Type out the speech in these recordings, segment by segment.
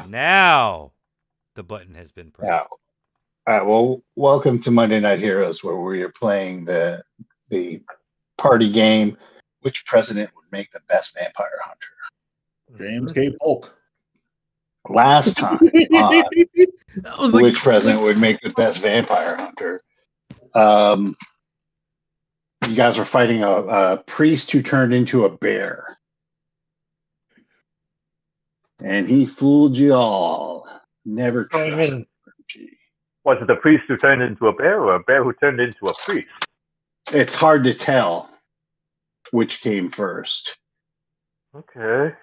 Now the button has been pressed. Yeah. All right. Well, welcome to Monday Night Heroes, where we are playing the party game. Which president would make the best vampire hunter? James K. Polk. Last time, which president would make the best vampire hunter? You guys were fighting a priest who turned into a bear. And he fooled you all. Never trust the clergy. Was it a priest who turned into a bear or a bear who turned into a priest? It's hard to tell which came first. Okay.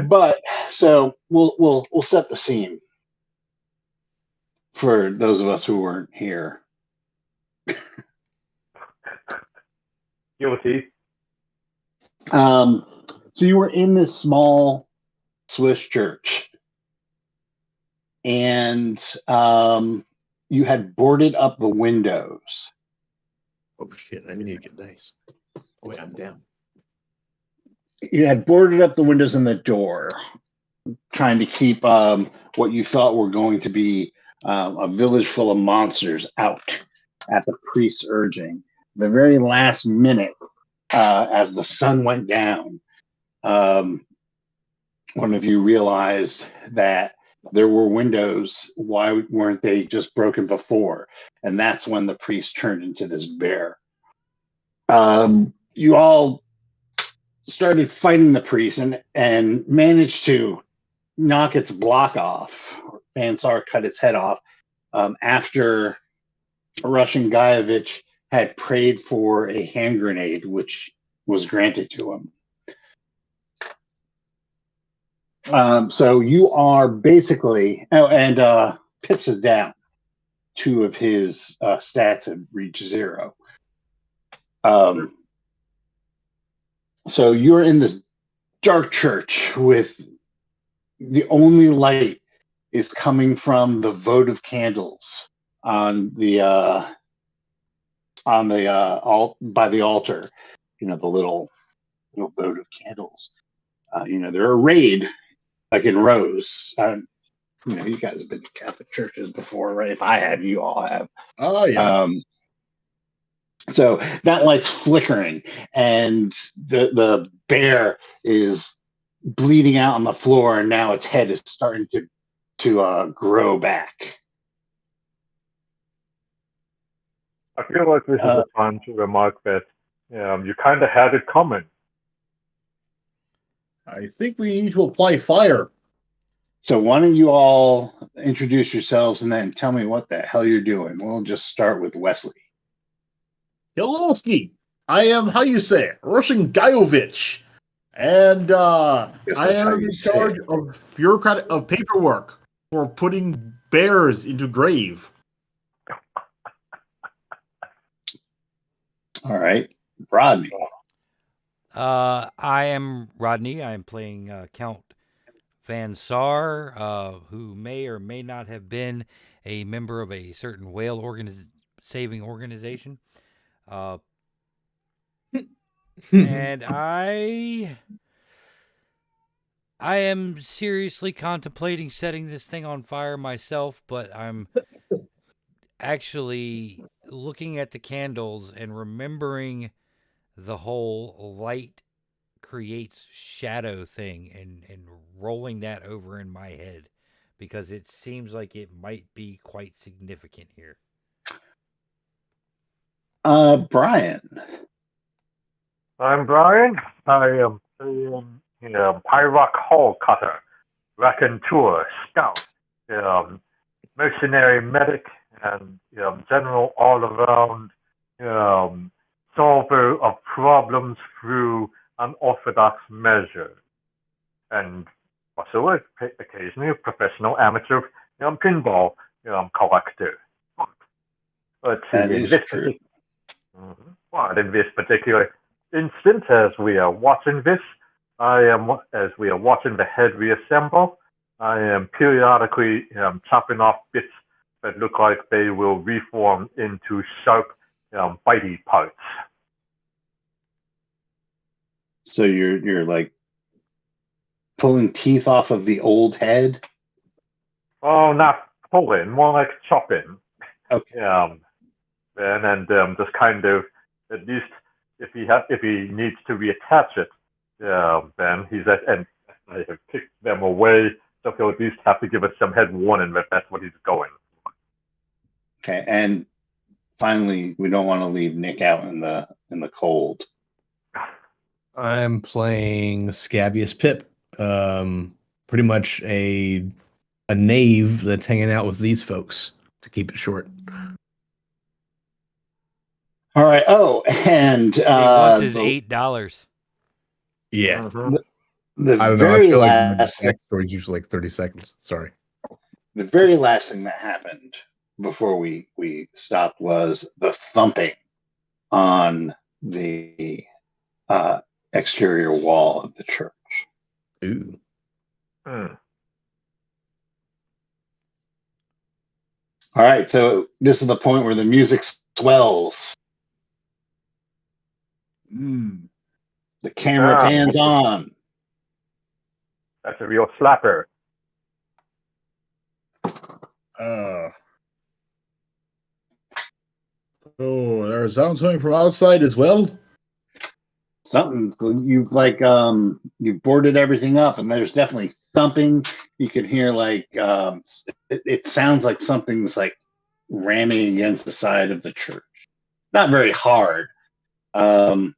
But so we'll set the scene for those of us who weren't here. Guilty. So you were in this small Swiss church, and you had boarded up the windows. Oh shit! I need to get nice. Oh wait, I'm down. You had boarded up the windows and the door, trying to keep what you thought were going to be a village full of monsters out at the priest's urging. The very last minute, as the sun went down, one of you realized that there were windows. Why weren't they just broken before? And that's when the priest turned into this bear. You all started fighting the priest and managed to knock its block off. Bansar cut its head off after Russian Guyevich had prayed for a hand grenade, which was granted to him. So you are basically, and Pips is down. 2 of his stats have reached 0. So you're in this dark church with the only light is coming from the votive candles on the by the altar. You know, the little votive candles. They're arrayed like in rows. You guys have been to Catholic churches before, right? If I have, you all have. Oh yeah. So that light's flickering, and the bear is bleeding out on the floor, and now its head is starting to grow back. I feel like this is the time to remark that you kind of had it coming. I think we need to apply fire. So why don't you all introduce yourselves and then tell me what the hell you're doing? We'll just start with Wesley. Yolowski. I am, how you say it, Russian Guyevich. And I am in charge of paperwork for putting bears into grave. All right. Rodney. I am Rodney. I am playing Count Van Sar, who may or may not have been a member of a certain whale saving organization. And I am seriously contemplating setting this thing on fire myself, but I'm actually looking at the candles and remembering the whole light creates shadow thing and rolling that over in my head, because it seems like it might be quite significant here. Brian. I'm Brian. I am playing Pyrock Hall Cutter, Raconteur, Scout, Mercenary Medic, and General all-around solver of problems through unorthodox measures. And also occasionally a professional amateur pinball collector. But that is true. But in this particular instance, as we are watching this, as we are watching the head reassemble, I am periodically chopping off bits that look like they will reform into sharp, bitey parts. So you're like pulling teeth off of the old head? Oh, not pulling, more like chopping. Okay. And just kind of, at least if he needs to reattach it, then and I have kicked them away, so he'll at least have to give us some head warning that that's what he's going. Okay, and finally, we don't want to leave Nick out in the cold. I'm playing Scabious Pip. Pretty much a knave that's hanging out with these folks, to keep it short. All right. Oh, and He wants his $8. Yeah. the I don't know. I very feel like last the backstory is usually like 30 seconds. Sorry. the very last thing that happened before we stopped was the thumping on the exterior wall of the church. Ooh. All right, so this is the point where the music swells. The camera pans on. That's a real slapper. Oh, there's sounds coming from outside as well. Something you've you boarded everything up, and there's definitely thumping. You can hear it sounds like something's like ramming against the side of the church. Not very hard, but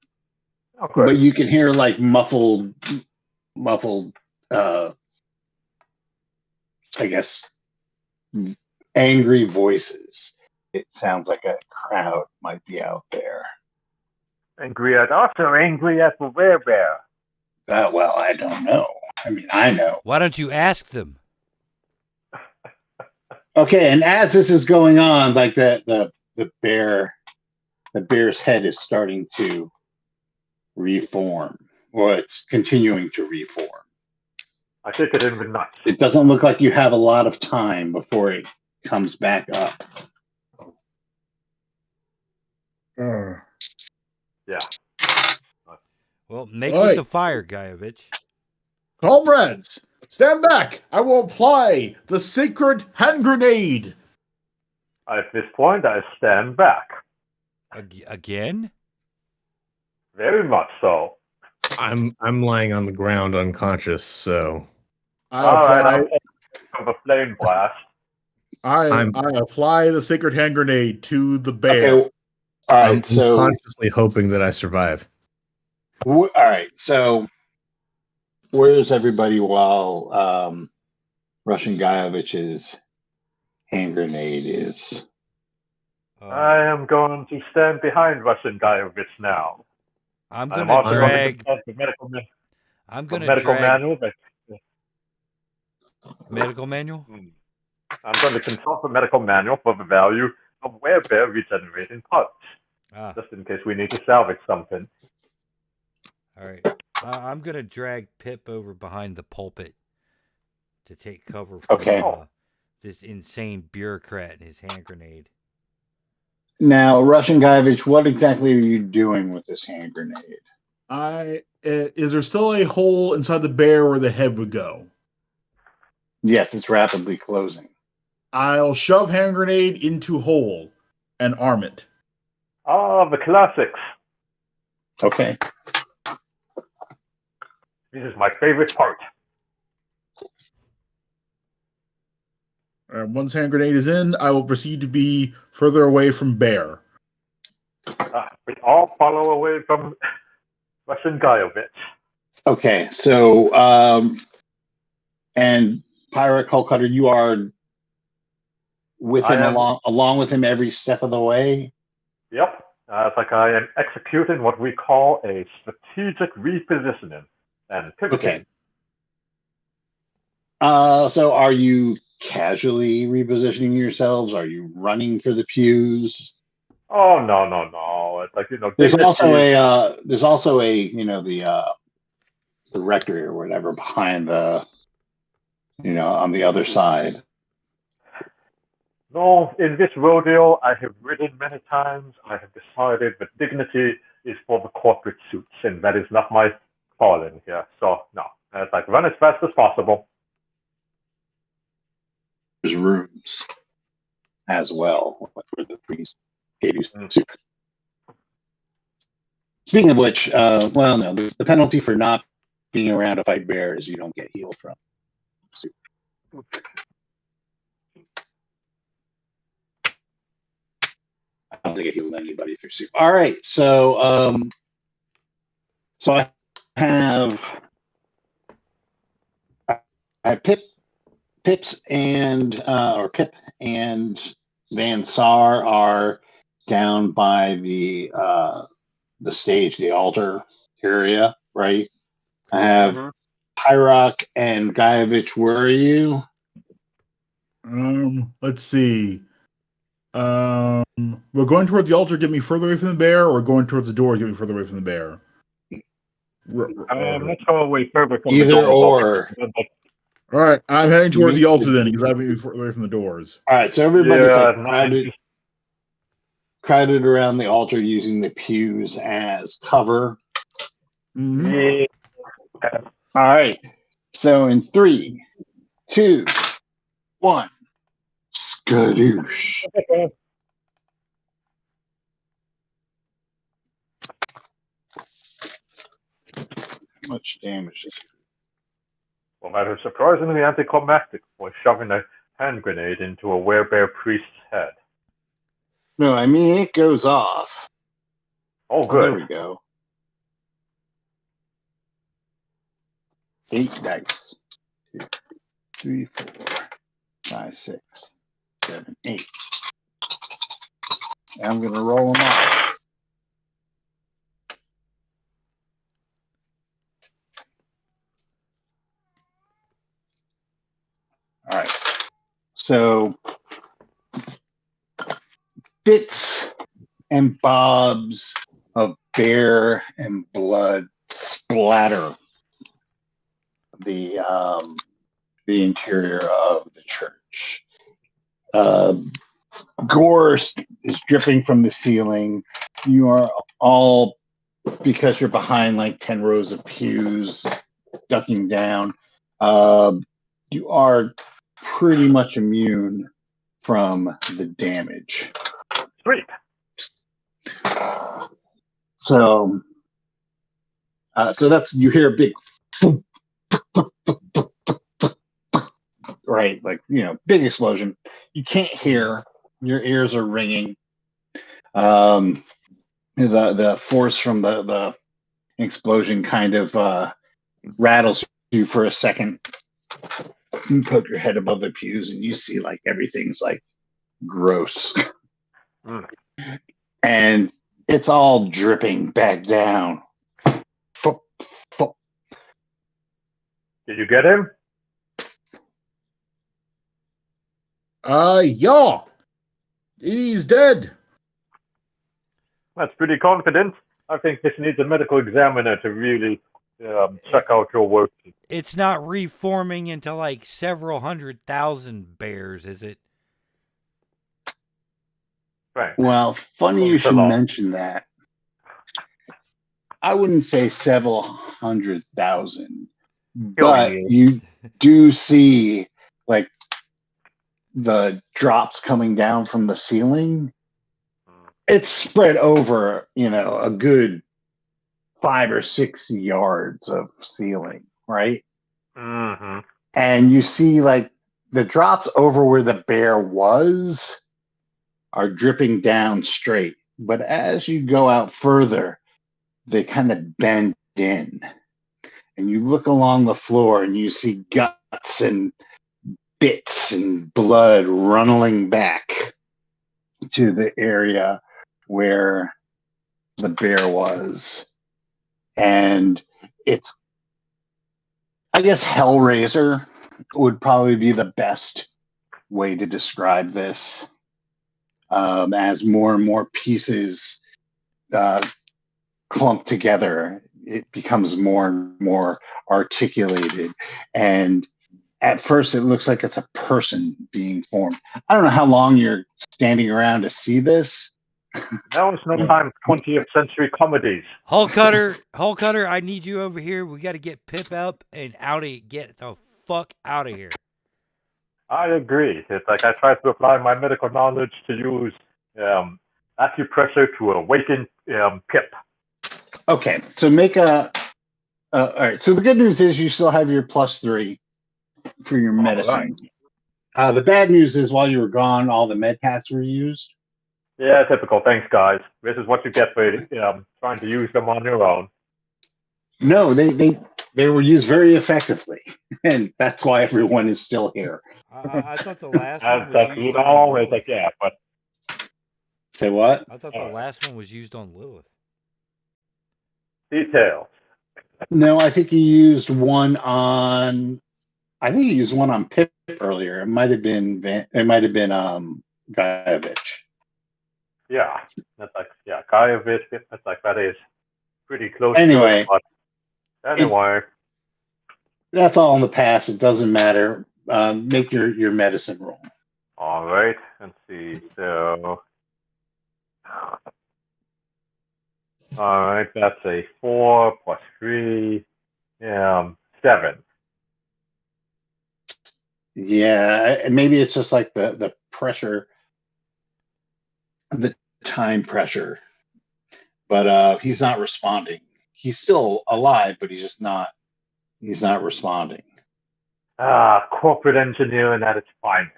you can hear like muffled. I guess angry voices. It sounds like a crowd might be out there. Angry at us or angry at the werebear? Well, I don't know. I mean, I know. Why don't you ask them? Okay, and as this is going on, like the bear's head is starting to reform, or it's continuing to reform. I think it in the nuts. It doesn't look like you have a lot of time before it comes back up. Yeah. Well, make with the fire, Guyovich. Comrades, stand back. I will apply the sacred hand grenade. At this point, I stand back. Again? Very much so. I'm lying on the ground unconscious, so I'll a flame blast. I apply the sacred hand grenade to the bear. Okay. All right, I'm so consciously hoping that I survive. all right, so where's everybody while Russian Guyovich's hand grenade is? I am going to stand behind Russian Guyovich now. I'm going to drag the medical manual. Medical manual? I'm going to consult the medical manual for the value of werebear regenerating parts. Just in case we need to salvage something. All right. I'm going to drag Pip over behind the pulpit to take cover from this insane bureaucrat and his hand grenade. Now, Russian Guyovich, what exactly are you doing with this hand grenade? Is there still a hole inside the bear where the head would go? Yes, it's rapidly closing. I'll shove hand grenade into hole and arm it. The classics. Okay. This is my favorite part. Once hand grenade is in, I will proceed to be further away from bear. We all follow away from Russian Guyovich. Okay, so and Pirate Cutter, you are with him along with him every step of the way? Yep. It's like I am executing what we call a strategic repositioning and pivoting. Okay. So are you casually repositioning yourselves? Are you running for the pews? Oh no! It's like there's also a the rectory or whatever behind the on the other side. No, in this rodeo I have ridden many times. I have decided that dignity is for the corporate suits, and that is not my calling here. So no, it's like run as fast as possible. rooms as well, where the priest gave you soup. Speaking of which, well, no, the penalty for not being around to fight bears, you don't get healed from soup. I don't think I healed anybody through soup. All right, so so I have Pips and Pip and Van Sar are down by the stage, the altar area, right? I have Tyrok and Gaievich. Where are you? Let's see. We're going towards the altar, get me further away from the bear, or going towards the doors, get me further away from the bear. Let's go away further from Either the door. or. All right, I'm heading towards the altar then, because I'm moving further away from the doors. All right, so everybody's crowded around the altar using the pews as cover. Mm-hmm. Yeah. All right, so in 3, 2, 1, skadoosh. How much damage is it? Well, that is surprisingly anticlimactic for shoving a hand grenade into a werebear priest's head. No, I mean it goes off. Oh, There good. we go. 8 dice. 2, 3, 4, 5, 6, 7, 8. I'm gonna roll them off. All right. So bits and bobs of bear and blood splatter the interior of the church. Gore is dripping from the ceiling. You are all, because you're behind like 10 rows of pews, ducking down. You are pretty much immune from the damage. Sweet. So that's, you hear a big right, like, big explosion. You can't hear. Your ears are ringing. The force from the explosion kind of rattles you for a second. You poke your head above the pews and you see like everything's like gross. And it's all dripping back down. Did you get him? Yeah. He's dead. That's pretty confident. I think this needs a medical examiner to really check out your work. It's not reforming into like several 100,000 bears, is it? Right. Well, funny you should mention that. I wouldn't say several 100,000, but you do see like the drops coming down from the ceiling. It's spread over, a good 5 or 6 yards of ceiling, right? Mm-hmm. And you see like the drops over where the bear was are dripping down straight. But as you go out further, they kind of bend in. And you look along the floor and you see guts and bits and blood runneling back to the area where the bear was. And it's, I guess, Hellraiser would probably be the best way to describe this. As more and more pieces clump together, it becomes more and more articulated. And at first, it looks like it's a person being formed. I don't know how long you're standing around to see this. Now is no time 20th century comedies. Hull Cutter, I need you over here. We got to get Pip up and get the fuck out of here. I agree. It's like I try to apply my medical knowledge to use acupressure to awaken Pip. Okay, so make a. All right. So the good news is you still have your +3 for your medicine. Right. The bad news is while you were gone, all the med packs were used. Yeah, typical. Thanks, guys. This is what you get for trying to use them on your own. No, they were used very effectively, and that's why everyone is still here. I thought the last one was That's used on it's Lilith. like but Say what? I thought the last one was used on Lilith. details. No, I think you used one on. I think you used one on Pip earlier. It might have been. Guyevich. Yeah, that's like Guyevich. That's like that is pretty close. Anyway, to it, but anyway, that's all in the past. It doesn't matter. Make your medicine roll. all right. Let's see. So, all right, that's a 4 + 3, 7. Yeah, maybe it's just like the pressure, the time pressure. But he's not responding. He's still alive, but he's just not. He's not responding. Corporate engineering at its finest.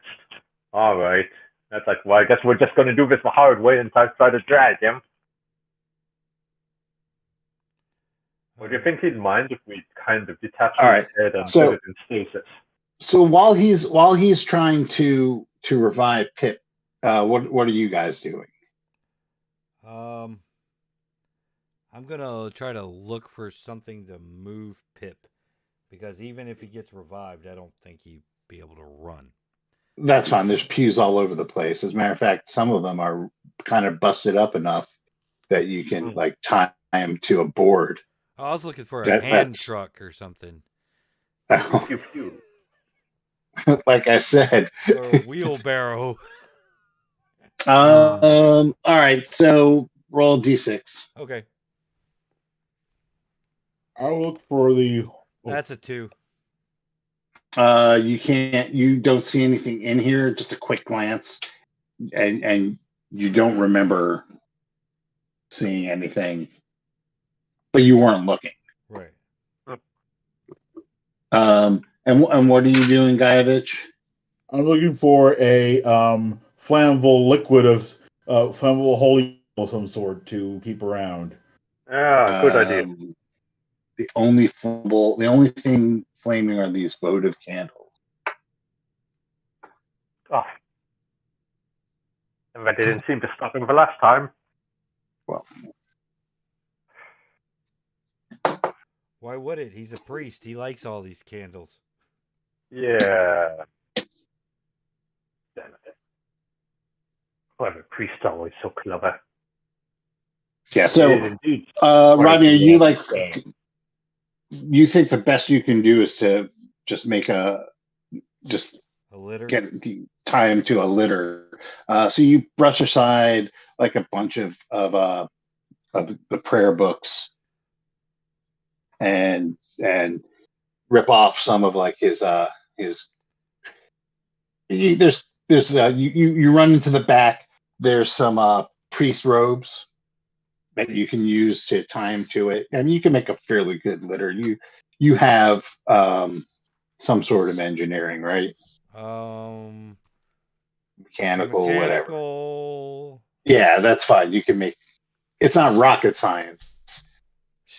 All right. That's like, well, I guess we're just going to do this the hard way and try to drag him. Or do you think he'd mind if we kind of detach his head and put it in stasis? So while he's trying to revive Pip, what are you guys doing? I'm gonna try to look for something to move Pip, because even if he gets revived, I don't think he'd be able to run. That's fine. There's pews all over the place. As a matter of fact, some of them are kind of busted up enough that you can like tie him to a board. I was looking for a hand truck or something. Like I said, or a wheelbarrow. All right. So roll d6. Okay. I'll look for the. That's a 2. You don't see anything in here. Just a quick glance, and you don't remember seeing anything, but you weren't looking. Right. And what are you doing, Guyevich? I'm looking for a flammable liquid of flammable holy of some sort to keep around. Yeah, good idea. The only thing flaming are these votive candles. Oh. And that didn't seem to stop him the last time. Well, why would it? He's a priest. He likes all these candles. Yeah. Damn it. Clever priest, always so clever. Yeah, so Rodney, are you you think the best you can do is to just make a litter? Tie him to a litter. So you brush aside like a bunch of the prayer books and rip off some of like his you run into the back. There's some priest robes that you can use to tie him to it, and you can make a fairly good litter. You have some sort of engineering, right? Mechanical, whatever. Yeah, that's fine. You can make. It's not rocket science.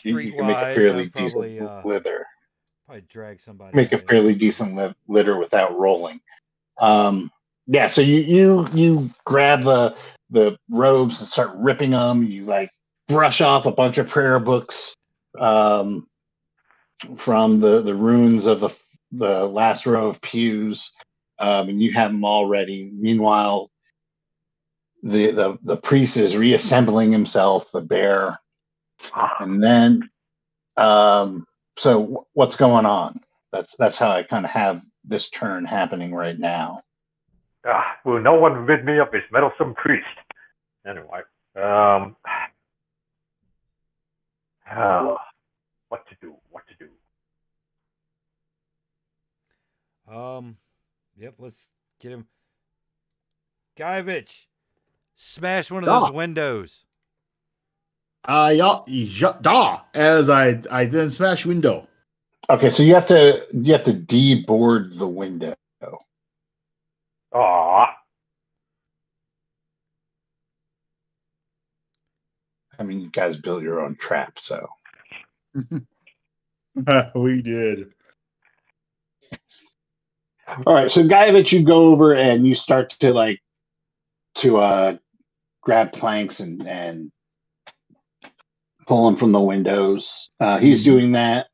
You can make a fairly decent litter. Probably drag somebody. Make a fairly decent litter without rolling. Yeah, so you grab the robes and start ripping them. You like brush off a bunch of prayer books from the ruins of the last row of pews, and you have them all ready. Meanwhile, the priest is reassembling himself, the bear, and then so what's going on? That's how I kind of have this turn happening right now. Will no one rid me of this meddlesome priest? Anyway, what to do? Yep, let's get him. Guyevich, smash one of those windows. Da. As I then smash window. Okay, so you have to deboard the window. Aw. I mean, you guys built your own trap, so. We did. All right, so Guyevich, you go over and you start to grab planks and pull them from the windows. He's doing that.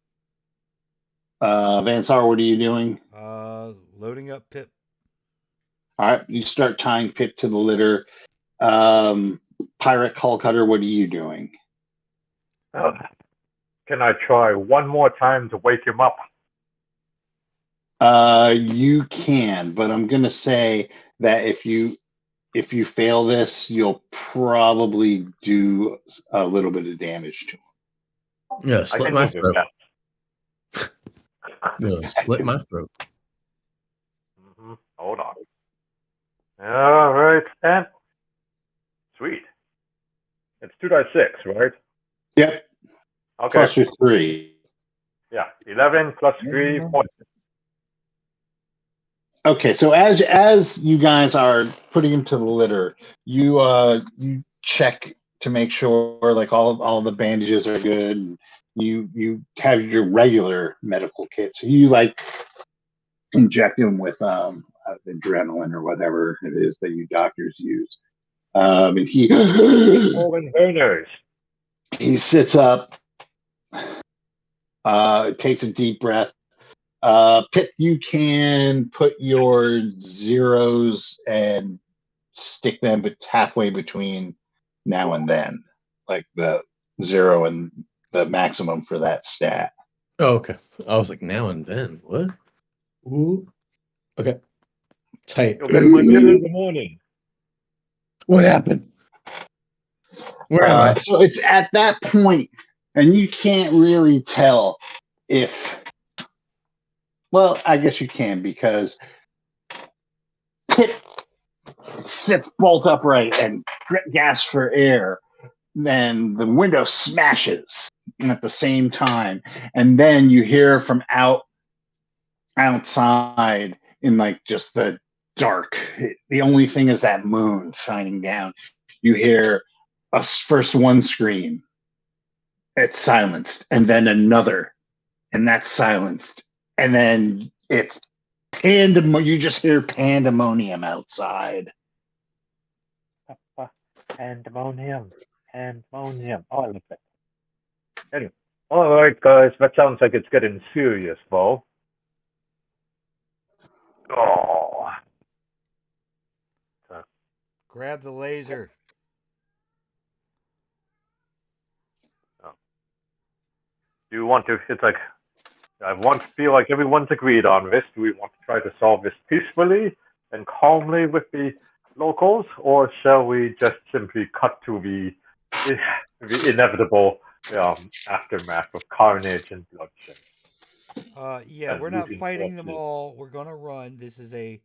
Vansar, what are you doing? Loading up Pip. All right, you start tying Pip to the litter. Pirate Call Cutter, what are you doing? Can I try one more time to wake him up? You can, but I'm gonna say that if you fail this, you'll probably do a little bit of damage to him. Yeah, slit my throat. That. No, slit my throat. Hold on. All right, and sweet. It's 2d6, right? Yep. Okay. Plus your 3. Yeah, 11 plus 3 points. Okay, so as you guys are putting him to the litter, you check to make sure like all the bandages are good, and you have your regular medical kit. So you like inject him with adrenaline or whatever it is that you doctors use. And he sits up, takes a deep breath. Pip, you can put your zeros and stick them halfway between now and then, like the 0 and the maximum for that stat. Oh, okay. I was like, now and then. What? Ooh. Okay. Tight. You'll get my bill in the morning. What happened? Where am I? So it's at that point, and you can't really tell if. Well, I guess you can, because Pip sits bolt upright and gasps for air. Then the window smashes at the same time, and then you hear from outside in like just the dark. The only thing is that moon shining down. You hear first one scream. It's silenced, and then another, and that's silenced. And then it's pandemonium. You just hear pandemonium outside. Pandemonium. Pandemonium. Oh, I love that. Anyway. All right, guys. That sounds like it's getting serious, Bo. Oh. Grab the laser. Do you want to? It's like feel like everyone's agreed on this. Do we want to try to solve this peacefully and calmly with the locals, or shall we just simply cut to the inevitable aftermath of carnage and bloodshed? Yeah, we're not fighting them all. We're gonna run. This is a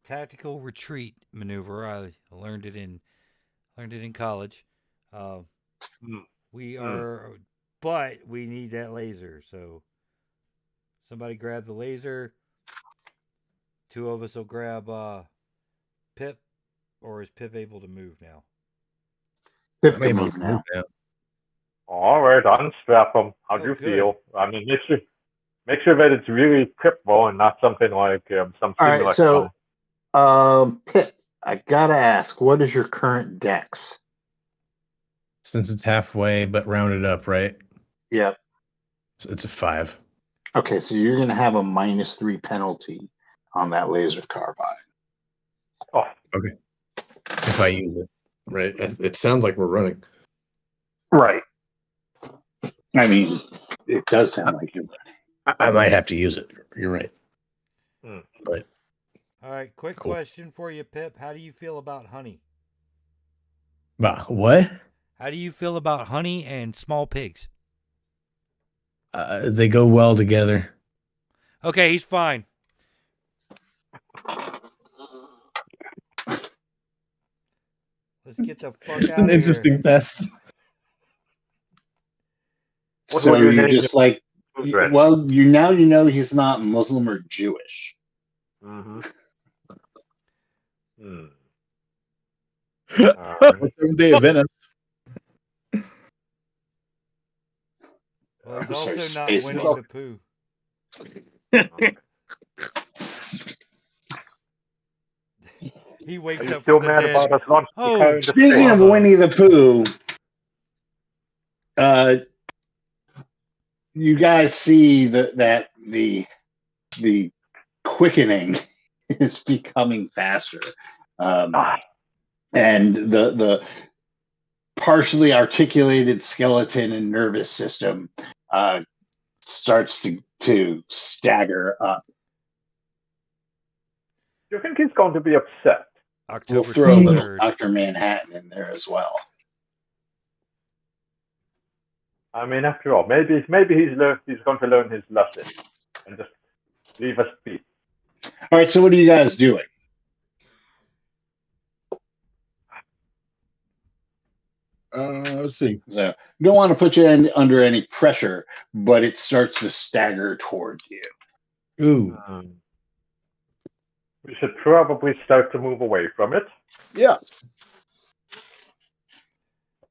tactical retreat maneuver. I learned it in college. We are. But we need that laser, so somebody grab the laser. 2 of us will grab Pip, or is Pip able to move now? Pip can move now. All right, unstrap him. How do you feel? I mean, make sure that it's really Pip-Bo and not something like some. All right, so Pip, I gotta ask, what is your current dex? Since it's halfway, but rounded up, right? Yep. So it's a 5. Okay, so you're going to have a -3 penalty on that laser carbine. Oh, okay. If I use it, right? It sounds like we're running. Right. I mean, it does sound like you're running. I might have to use it. You're right. But all right, quick question for you, Pip. How do you feel about honey? What? How do you feel about honey and small pigs? They go well together. Okay, he's fine. Let's get the fuck out An of here. interesting test. What So would you you're name just your like, children? well, you know he's not Muslim or Jewish. Mm-hmm. Hmm. Seventh Day of Venice. Well, he's I'm sorry, also not Space Winnie Mouse. the Pooh. He wakes Are you up still from the mad dead. about us not Oh, carrying the Speaking of Bravo. Winnie the Pooh, you guys see that the quickening is becoming faster, and the partially articulated skeleton and nervous system starts to stagger up. Do you think he's going to be upset? We'll October throw a little 23rd. Dr. Manhattan in there as well. I mean, after all, maybe he's going to learn his lesson and just leave us be. All right, so what are you guys doing? Let's see. So don't want to put you under any pressure, but it starts to stagger towards you. Ooh. We should probably start to move away from it. Yeah.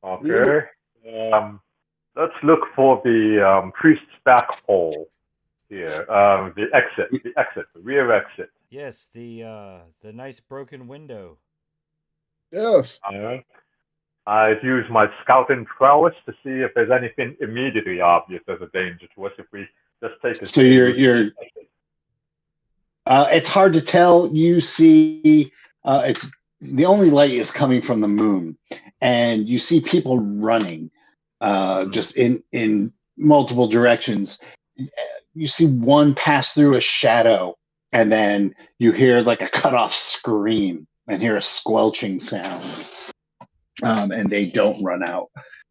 Okay. Let's look for the priest's back hole here. The rear exit. Yes, the nice broken window. Yes. I'd use my scouting prowess to see if there's anything immediately obvious as a danger to us if we just take a. So you're. It's hard to tell. You see, it's the only light is coming from the moon, and you see people running, just in multiple directions. You see one pass through a shadow, and then you hear like a cut-off scream and hear a squelching sound, and they don't run out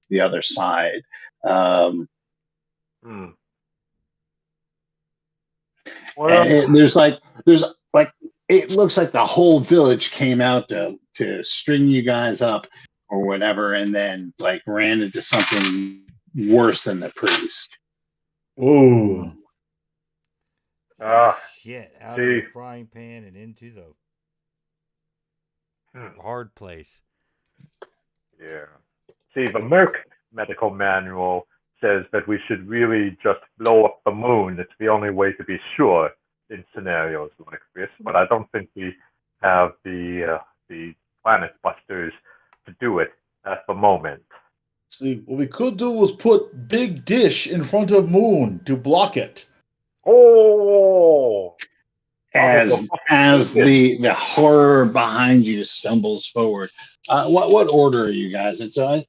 the other side. Well, And there's like it looks like the whole village came out to string you guys up or whatever, and then like ran into something worse than the priest. Ooh. Shit, out of the frying pan and into the hard place. Yeah. See, the Merck medical manual says that we should really just blow up the moon. It's the only way to be sure in scenarios like this. But I don't think we have the planet busters to do it at the moment. See, what we could do was put big dish in front of moon to block it. Oh! As the horror behind you stumbles forward. What order are you guys? And so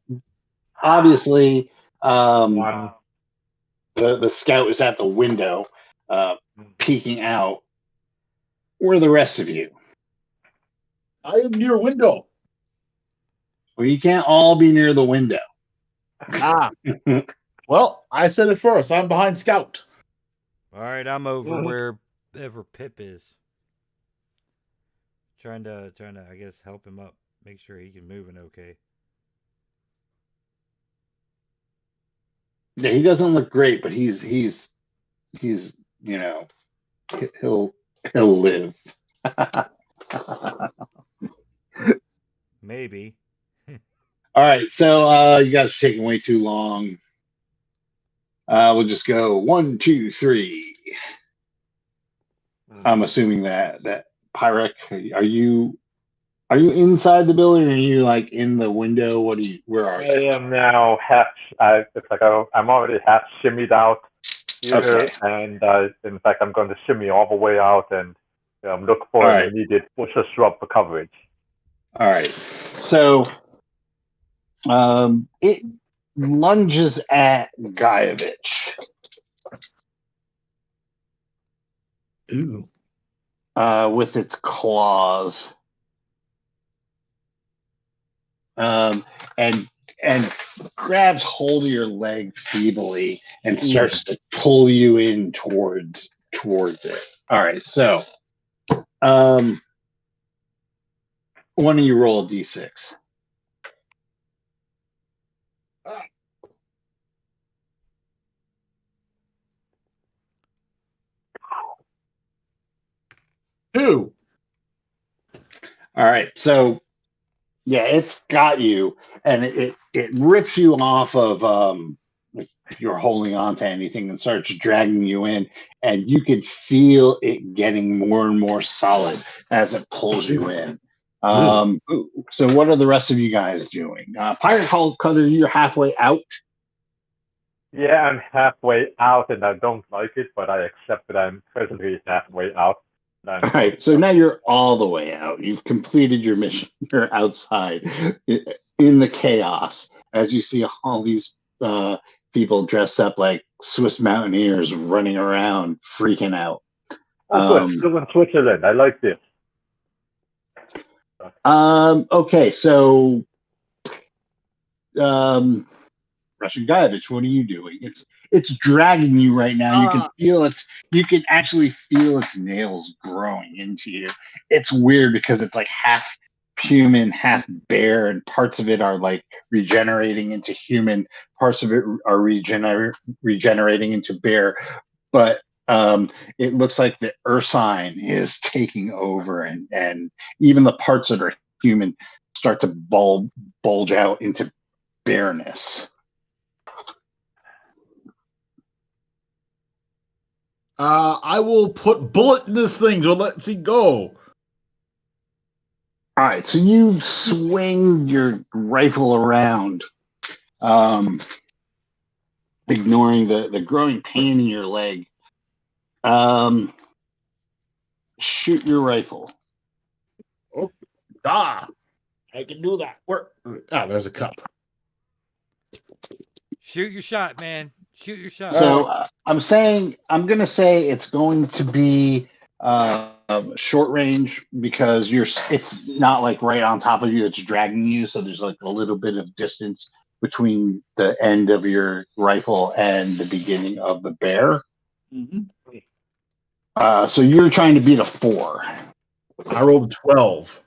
obviously the scout is at the window, peeking out. Where are the rest of you? I am near window. Well, you can't all be near the window. Well, I said it first. I'm behind Scout. All right, I'm over wherever Pip is. Trying to, I guess, help him up, make sure he can move and okay. Yeah, he doesn't look great, but he's you know, he'll live. Maybe. All right, so you guys are taking way too long. We'll just go 1, 2, 3. I'm assuming that Pyrrhic, are you inside the building, or are you like in the window? Where are you? I am now half. It's like I'm already half shimmied out here, Okay. and in fact, I'm going to shimmy all the way out and look for an immediate bush or shrub for coverage. All right, so it lunges at Gaievich. Ooh. With its claws. And grabs hold of your leg feebly and starts to pull you in towards it. All right, so why don't you roll a d6? 2. All right. So yeah, it's got you, and it rips you off of if you're holding on to anything and starts dragging you in, and you can feel it getting more and more solid as it pulls you in. So what are the rest of you guys doing? Pirate Call Cutter, you're halfway out. Yeah, I'm halfway out, and I don't like it, but I accept that I'm presently halfway out. All right, so now you're all the way out. You've completed your mission. You're outside in the chaos as you see all these people dressed up like Swiss mountaineers running around, freaking out. Oh, good. Still in Switzerland. I like this. Okay, so Russian Guyevich, what are you doing? It's dragging you right now. You can feel it. You can actually feel its nails growing into you. It's weird because it's like half human, half bear, and parts of it are like regenerating into human. Parts of it are regenerating into bear. But it looks like the Ursine is taking over, and even the parts that are human start to bulge out into bareness. I will put bullet in this thing, so let's see go. All right, so you swing your rifle around, ignoring the growing pain in your leg. Shoot your rifle. I can do that. Where? There's a cup. Shoot your shot, man. Shoot your shot. So I'm going to say it's going to be short range because it's not like right on top of you. It's dragging you. So there's like a little bit of distance between the end of your rifle and the beginning of the bear. Mm-hmm. So you're trying to beat a 4. I rolled 12.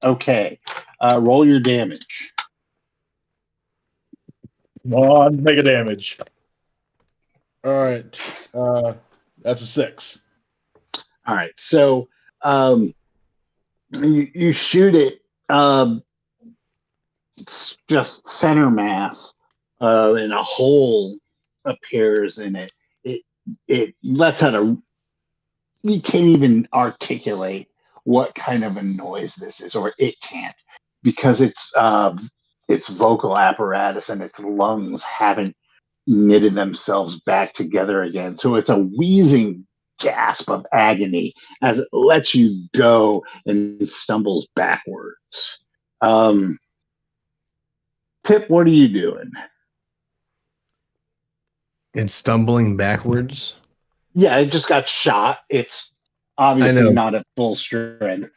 Okay. Roll your damage. Come on, mega damage. All right. That's a 6. All right. So you shoot it. It's just center mass, and a hole appears in it. It lets out you can't even articulate what kind of a noise this is, or it can't, because its vocal apparatus and its lungs haven't knitted themselves back together again. So it's a wheezing gasp of agony as it lets you go and stumbles backwards. Pip, what are you doing? It's stumbling backwards. Yeah, it just got shot. It's obviously not at full strength.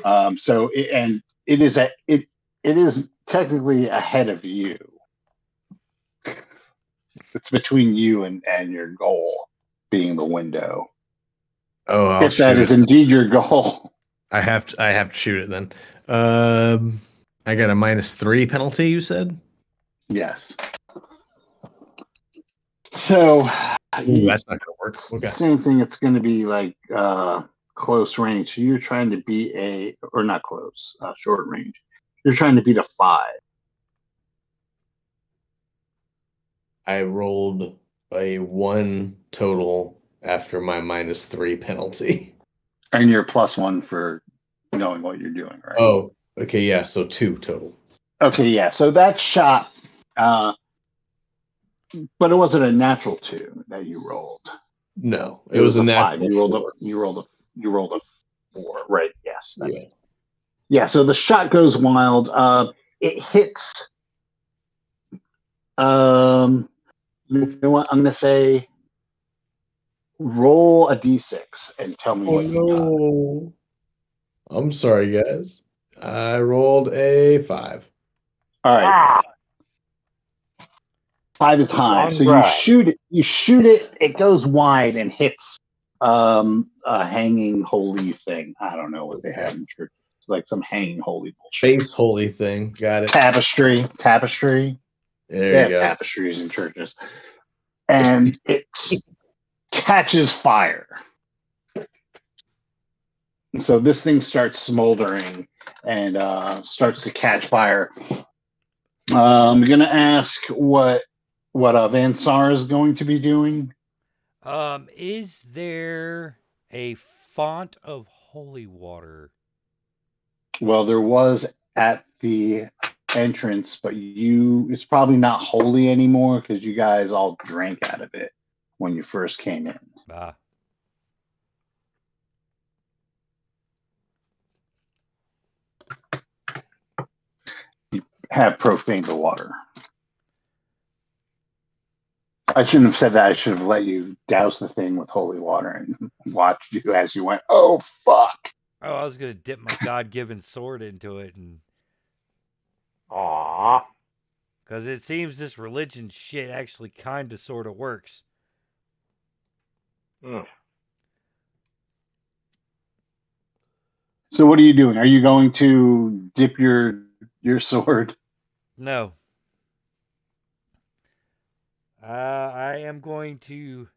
It is technically ahead of you. It's between you and your goal being the window. Oh, if that is indeed your goal. I have to shoot it then. I got a -3 penalty, you said? Yes. So that's not gonna work. Okay. Same thing, it's gonna be like close range. So you're trying to beat not close, short range. You're trying to beat a 5. I rolled a 1 total after my -3 penalty. And you're +1 for knowing what you're doing, right? Oh, okay, yeah, so 2 total. Okay, yeah. So that shot, but it wasn't a natural 2 that you rolled. No, it was a natural 5. 4. You rolled a 4, right? Yes. Yeah. Yeah. So the shot goes wild. It hits. You know what? I'm gonna say, roll a d6 and tell me what you got. I'm sorry, guys. I rolled a 5. All right. 5 is high. So you shoot it, it goes wide and hits a hanging holy thing. I don't know what they have in church. It's like some hanging holy bullshit. Base holy thing. Got it. Tapestry. There you go. Tapestries in churches. And it catches fire. So this thing starts smoldering and starts to catch fire. I'm going to ask what Van Sar is going to be doing. Is there a font of holy water? Well, there was at the entrance, but it's probably not holy anymore because you guys all drank out of it when you first came in. Ah. You have profaned the water. I shouldn't have said that. I should have let you douse the thing with holy water and watched you as you went, oh, fuck. Oh, I was going to dip my God-given sword into it. And Aww. because it seems this religion shit actually kind of sort of works. Mm. So what are you doing? Are you going to dip your sword? No. I am going to,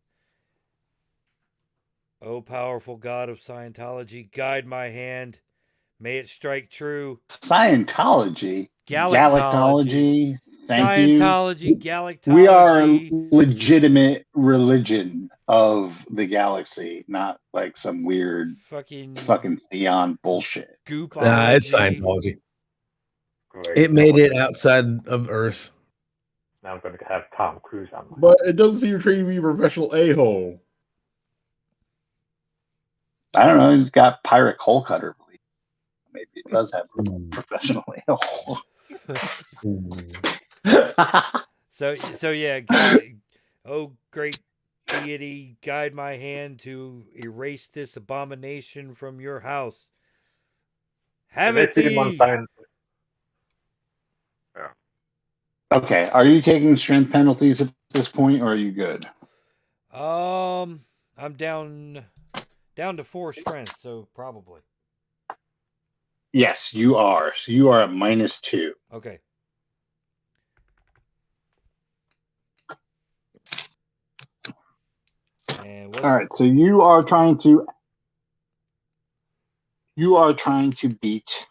O powerful God of Scientology, guide my hand. May it strike true. Scientology? Galactology. Thank Scientology, you. Galactology. We are a legitimate religion of the galaxy, not like some weird fucking Theon bullshit. Goopology. Nah, it's Scientology. Great. It made it outside of Earth. Now I'm going to have Tom Cruise on my But it doesn't seem trained to be a professional a-hole. I don't know. He's got pirate coal cutter. Maybe it does have professional a-hole. So yeah, God, oh great deity, guide my hand to erase this abomination from your house. Have it thee. Okay, are you taking strength penalties at this point, or are you good? I'm down to 4 strength, so probably. Yes, you are. So you are at -2. Okay. And all right, so you are trying to beat.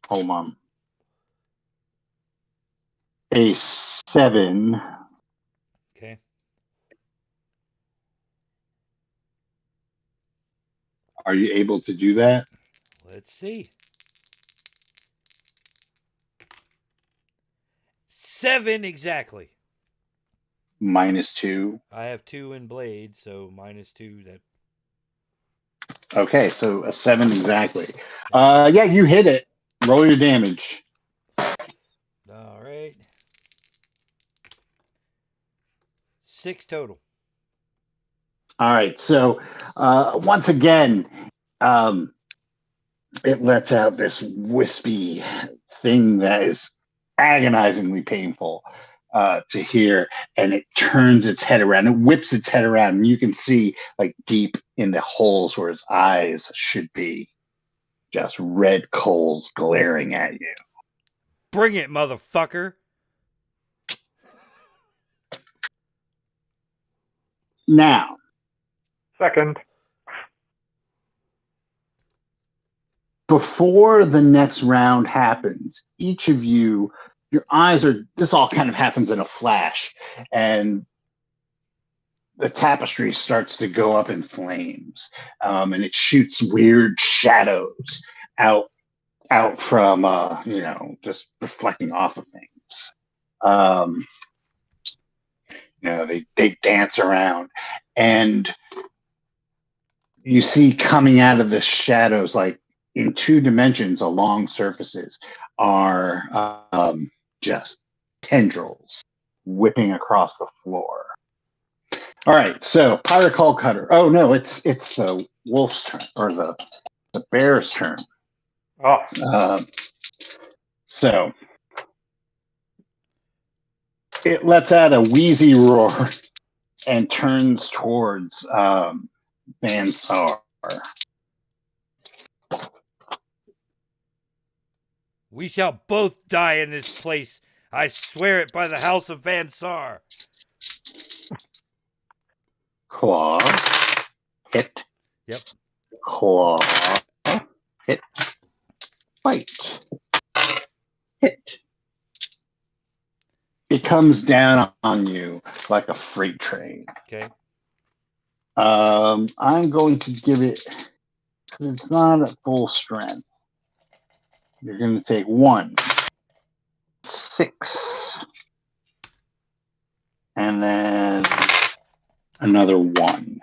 Hold on. A 7. Okay. Are you able to do that? Let's see. 7 exactly. -2. I have 2 in blade, so -2. That. Okay, so a 7 exactly. Yeah, you hit it. Roll your damage. All right. 6 total. All right, so once again, it lets out this wispy thing that is agonizingly painful to hear, and it turns its head around. It whips its head around, and you can see, like, deep in the holes where its eyes should be, just red coals glaring at you. Bring it, motherfucker. Now. Second. Before the next round happens, each of you, your eyes are, this all kind of happens in a flash, and the tapestry starts to go up in flames, and it shoots weird shadows out from, just reflecting off of things. They dance around, and you see coming out of the shadows, like in 2 dimensions along surfaces, are just tendrils whipping across the floor. All right, so pirate call cutter. Oh no, it's the wolf's turn, or the bear's turn. Oh. So it lets out a wheezy roar and turns towards Van Sar. We shall both die in this place. I swear it by the house of Van Sar. Claw. Hit. Yep. Claw. Hit. Fight. Hit. It comes down on you like a freight train. Okay. I'm going to give it, it's not at full strength. You're going to take 1, 6, and then another 1.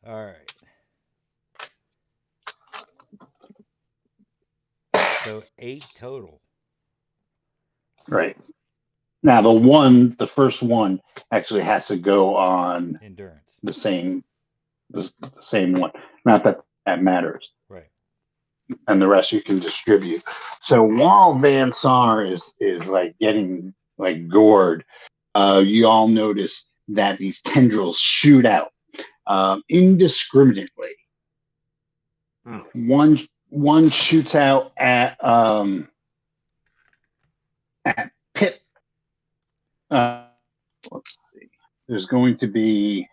All right. So 8 total. Right. Now the first one actually has to go on Endurance. the same one. Not that that matters. Right. And the rest you can distribute. So while Van Sar is like getting like gored, you all notice that these tendrils shoot out indiscriminately. One shoots out at Pip. Let's see. There's going to be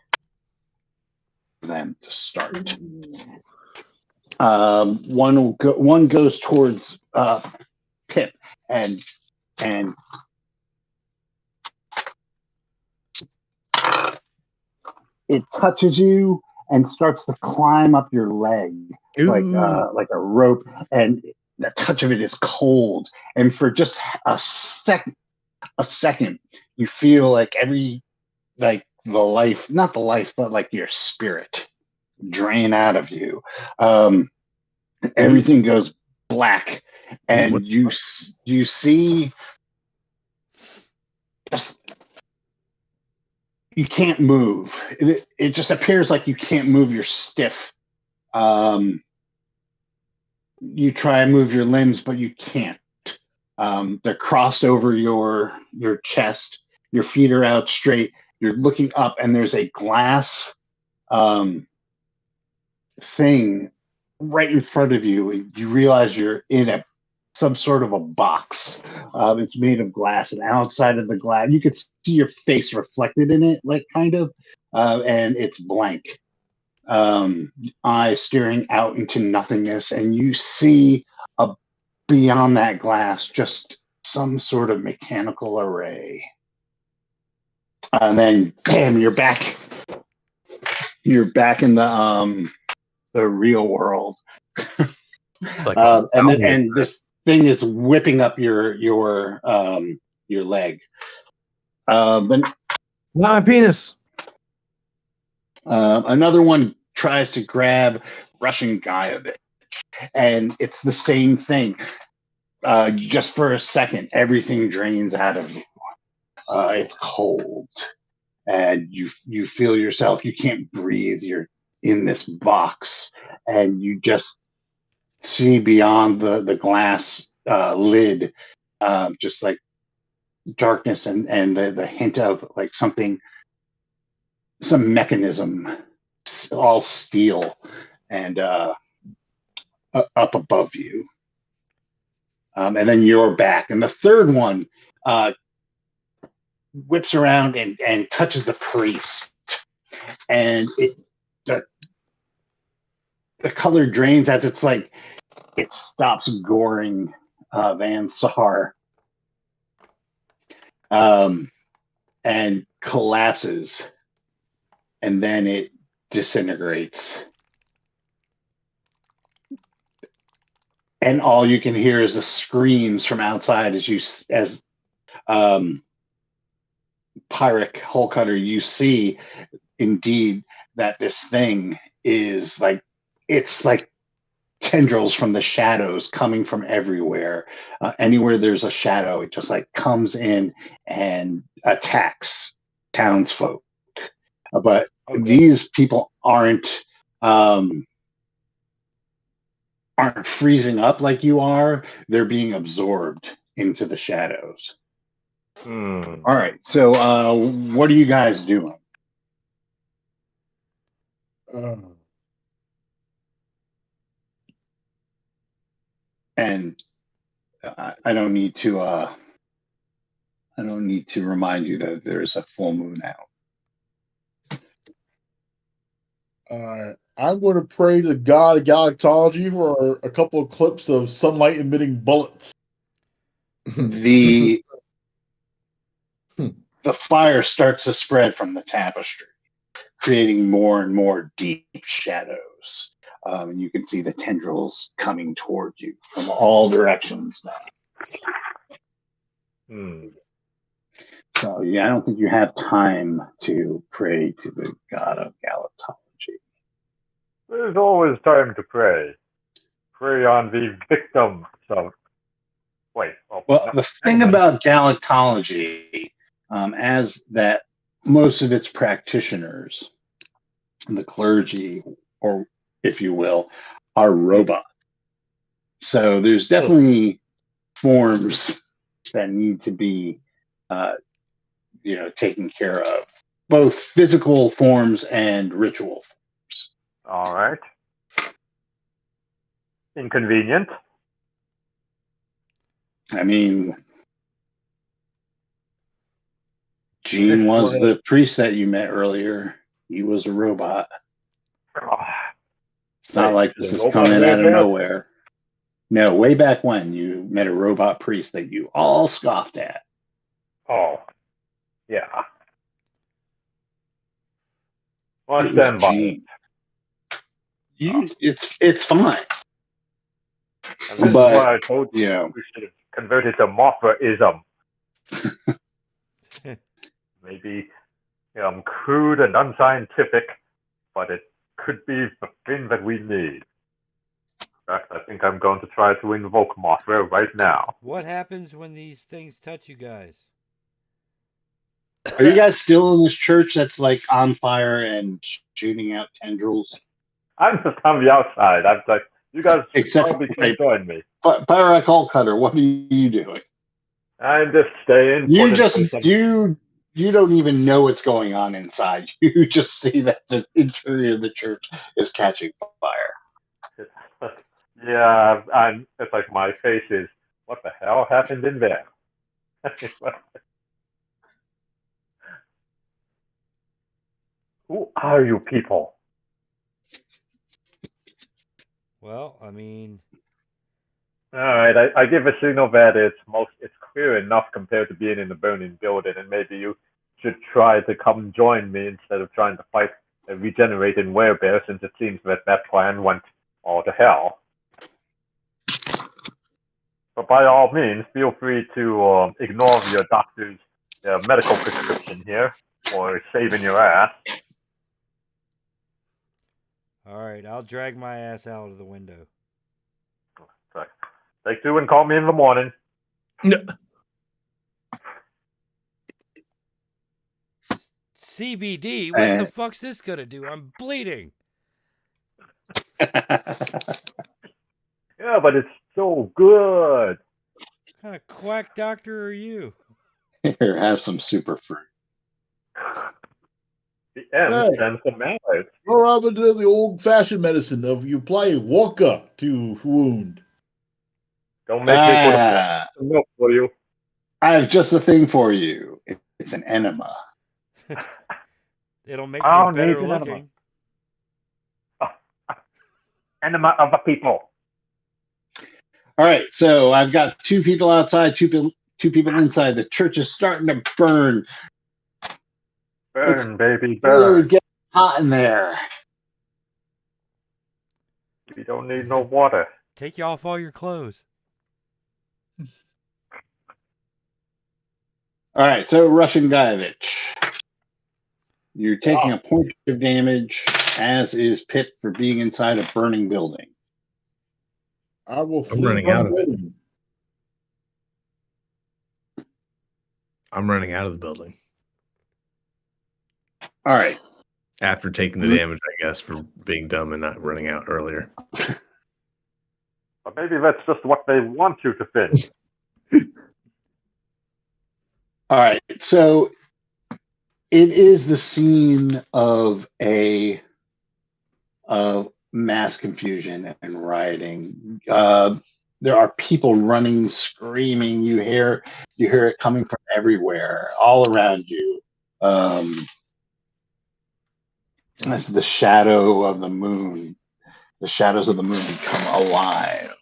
them to start. One goes towards Pip, and it touches you and starts to climb up your leg like a rope, and the touch of it is cold. And for just a second, you feel like not the life, but like your spirit drain out of you. Everything goes black, and you see just you can't move. It just appears like you can't move. You're stiff. You try and move your limbs, but you can't. They're crossed over your chest. Your feet are out straight. You're looking up, and there's a glass thing right in front of you. You realize you're in some sort of a box. It's made of glass, and outside of the glass, you could see your face reflected in it, like kind of, and it's blank. Eyes staring out into nothingness, and you see beyond that glass just some sort of mechanical array. And then, bam, you're back. You're back in the real world. Like and this thing is whipping up your leg. But not my penis. Another one tries to grab Russian Gaiovich, and it's the same thing. Just for a second, everything drains out of you. It's cold, and you feel yourself. You can't breathe. You're in this box, and you just see beyond the glass lid, just like darkness and the hint of like some mechanism, all steel, and up above you. And then you're back. And the third one whips around and touches the priest. And the color drains as it's like it stops goring Van Sar, and collapses, and then it disintegrates. And all you can hear is the screams from outside as Pyric Hullcutter, you see indeed that this thing is like, it's like tendrils from the shadows coming from everywhere. Anywhere there's a shadow, it just like comes in and attacks townsfolk. But these people aren't freezing up like you are. They're being absorbed into the shadows. All right. So what are you guys doing? And I don't need to remind you that there's a full moon out. I'm going to pray to the god of galactology for a couple of clips of sunlight emitting bullets. The fire starts to spread from the tapestry, creating more and more deep shadows. And you can see the tendrils coming toward you from all directions now. So, yeah, I don't think you have time to pray to the god of galactology. There's always time to pray. Pray on the victims of. Wait. Oh, well, no, the thing about galactology, as that most of its practitioners, the clergy, or if you will, are robots. So there's definitely forms that need to be, taken care of, both physical forms and ritual forms. All right. Inconvenient. I mean, Gene was the priest that you met earlier. He was a robot. It's not like this is coming out of nowhere. No, way back when you met a robot priest that you all scoffed at. Oh, yeah. Well, stand by. It's fine. And this is why I told you we should have converted to Mothra-ism. Maybe crude and unscientific, but it could be the thing that we need. In fact, I think I'm going to try to invoke Mothra right now. What happens when these things touch you guys? Are you guys still in this church that's like on fire and shooting out tendrils? I'm just on the outside. I'm like, you guys probably can't join me. Pyrak Hall Cutter, what are you doing? I'm just staying. You don't even know what's going on inside. You just see that the interior of the church is catching fire. Yeah, it's like my face is, what the hell happened in there? Who are you people? Well, I mean... All right, I give a signal that it's clear enough compared to being in the burning building, and maybe you should try to come join me instead of trying to fight a regenerated werebear, since it seems that plan went all to hell. But by all means, feel free to ignore your doctor's medical prescription here, or saving your ass. All right, I'll drag my ass out of the window. Take two and call me in the morning. No. CBD? What the fuck's this gonna do? I'm bleeding. Yeah, but it's so good. What kind of quack doctor are you? Here, have some super fruit. The M stands for mallet. Or I would do the old-fashioned medicine of you apply vodka to wound. Don't make me put some milk for you. I have just the thing for you. It's an enema. It'll make me better looking. Enema of the people. All right, so I've got two people outside, two people inside. The church is starting to burn. Burn, baby, burn. Really getting hot in there. We don't need no water. Take you off all your clothes. All right, so Russian Guyevich, you're taking a point of damage, as is Pip for being inside a burning building. I will I'm running out of it. I'm running out of the building. All right. After taking the damage, I guess, for being dumb and not running out earlier. But maybe that's just what they want you to think. All right, so it is the scene of mass confusion and rioting. There are people running, screaming. You hear it coming from everywhere, all around you. as the shadow of the moon, the shadows of the moon become alive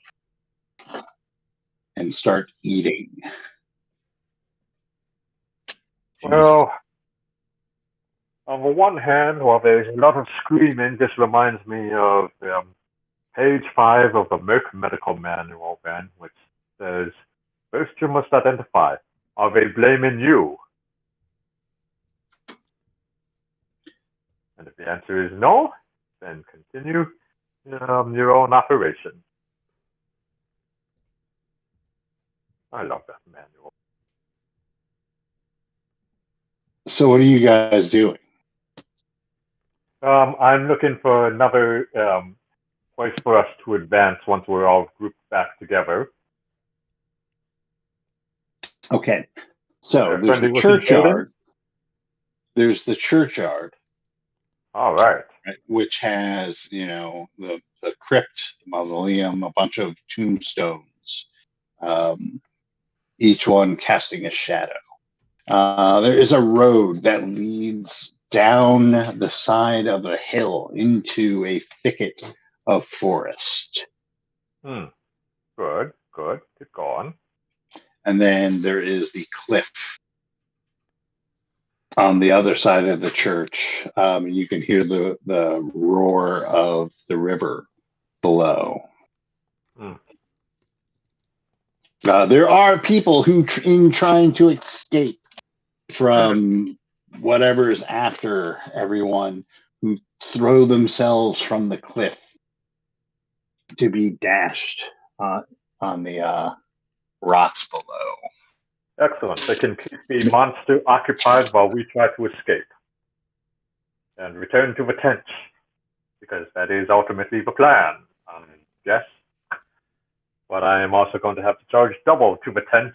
and start eating. Well, on the one hand, while there's a lot of screaming, this reminds me of page 5 of the Merck Medical Manual, Ben, which says, first you must identify, are they blaming you? And if the answer is no, then continue your own operation. I love that manual. So what are you guys doing? I'm looking for another place for us to advance once we're all grouped back together. Okay. So there's Friendly the looking churchyard. There's the churchyard, All right. right, which has, the crypt, the mausoleum, a bunch of tombstones, each one casting a shadow. There is a road that leads down the side of a hill into a thicket of forest. Good. Keep going. And then there is the cliff on the other side of the church. You can hear the roar of the river below. There are people who, in trying to escape from whatever is after everyone, who throw themselves from the cliff to be dashed on the rocks below. Excellent. They can keep the monster occupied while we try to escape and return to the tent, because that is ultimately the plan. Yes. But I am also going to have to charge double to the tent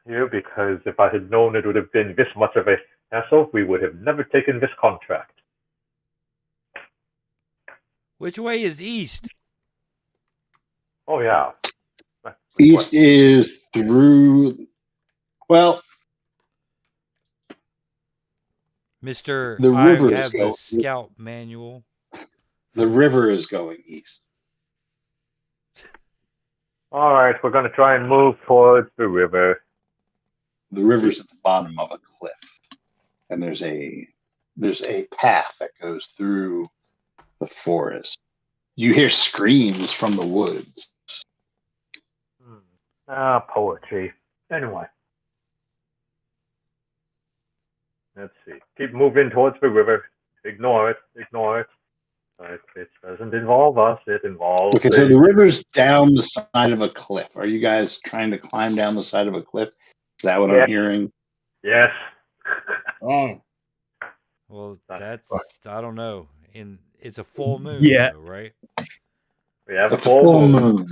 here, because if I had known it would have been this much of a hassle, we would have never taken this contract. Which way is east? Oh, yeah. East is through, well, Mr. The I river is have the scout manual. The river is going east. All right, we're going to try and move towards the river. The river's at the bottom of a cliff, and there's a path that goes through the forest. You hear screams from the woods. Poetry. Anyway. Let's see. Keep moving towards the river. Ignore it. It doesn't involve us. It involves... Okay, so the river's down the side of a cliff. Are you guys trying to climb down the side of a cliff? Is that what I'm hearing? Yes. Oh. Well, that's, I don't know. It's a full moon, Yeah. though, right? We have It's a full moon.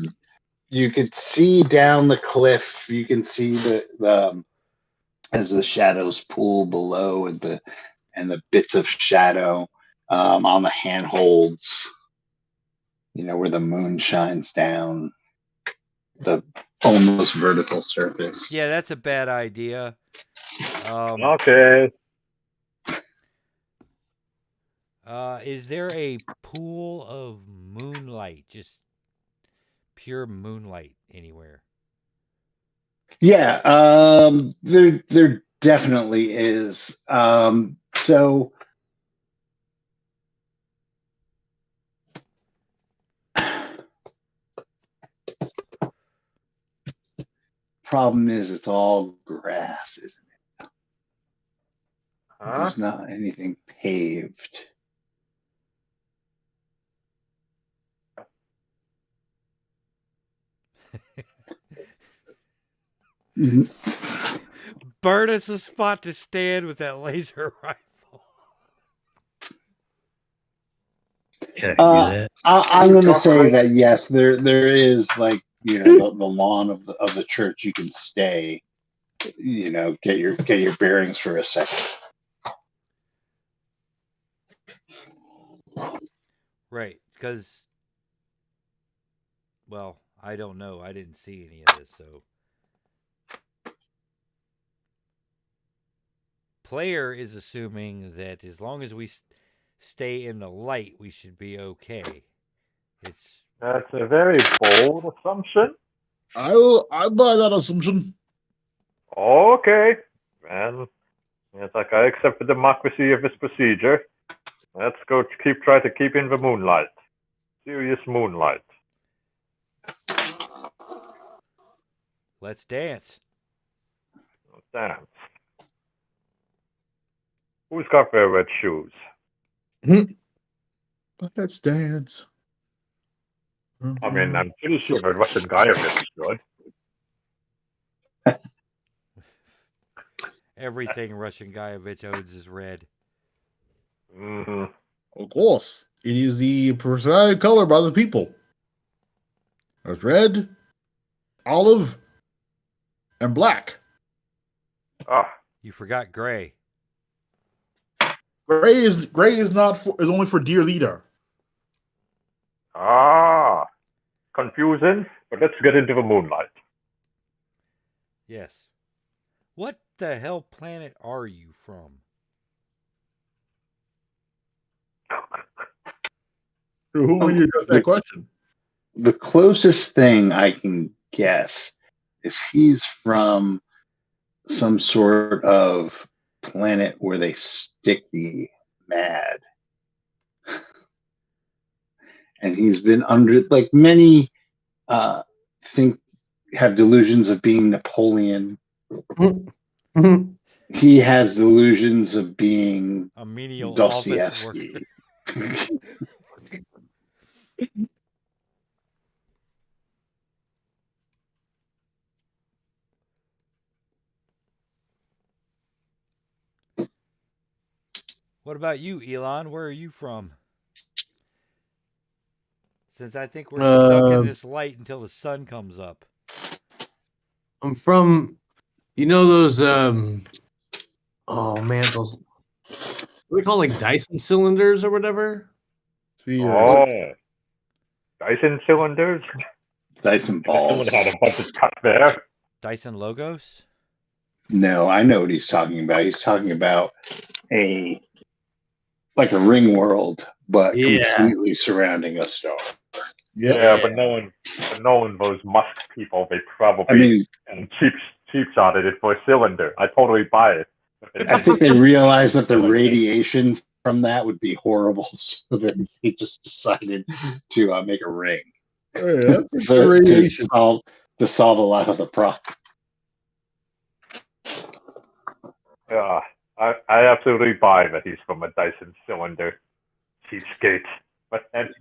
You could see down the cliff. You can see the as the shadows pool below, and the bits of shadow on the handholds. Where the moon shines down, the almost vertical surface. Yeah, that's a bad idea. Okay. Is there a pool of moonlight, just pure moonlight anywhere? Yeah, there definitely is. So problem is, it's all grass, isn't it? There's not anything paved. Burn us a spot to stand with that laser rifle. Can I do that? I'm going to say that yes, there is, like, the lawn of the church. You can stay. Get your bearings for a second. Right, because, well, I don't know. I didn't see any of this, so. Player is assuming that as long as we stay in the light, we should be okay. That's a very bold assumption. I'll buy that assumption. Okay. And it's like I accept the democracy of this procedure. Let's go try to keep in the moonlight. Serious moonlight. Let's dance. Let's dance. Who's got their red shoes? Let's dance. I mean, I'm pretty sure the Russian guy of it is good. Everything Russian Guyevich owns is red. Mm-hmm. Of course. It is the prescribed color by the people. There's red, olive, and black. Ah. You forgot gray. Gray is only for dear leader. Ah. Confusing, but let's get into the moonlight. Yes. What the hell planet are you from? Who will you address that question? The closest thing I can guess is he's from some sort of planet where they stick the mad. And he's been under, like many think have delusions of being Napoleon. He has delusions of being a menial office worker. Dostoevsky. What about you, Elon? Where are you from? Since I think we're stuck in this light until the sun comes up. I'm from, those, oh man, those, what do they call, like, Dyson cylinders or whatever? Oh. Dyson cylinders? Dyson balls. Someone had a bunch of cut there. Dyson logos? No, I know what he's talking about. He's talking about a ring world, but completely surrounding a star. Yeah, but knowing those Musk people, they probably cheap shotted it for a cylinder. I totally buy it. I think they realized that the radiation from that would be horrible, so then they just decided to make a ring. Oh, yeah, so radiation. To solve a lot of the problem. Yeah, I absolutely buy that he's from a Dyson cylinder. Cheapskate. But then,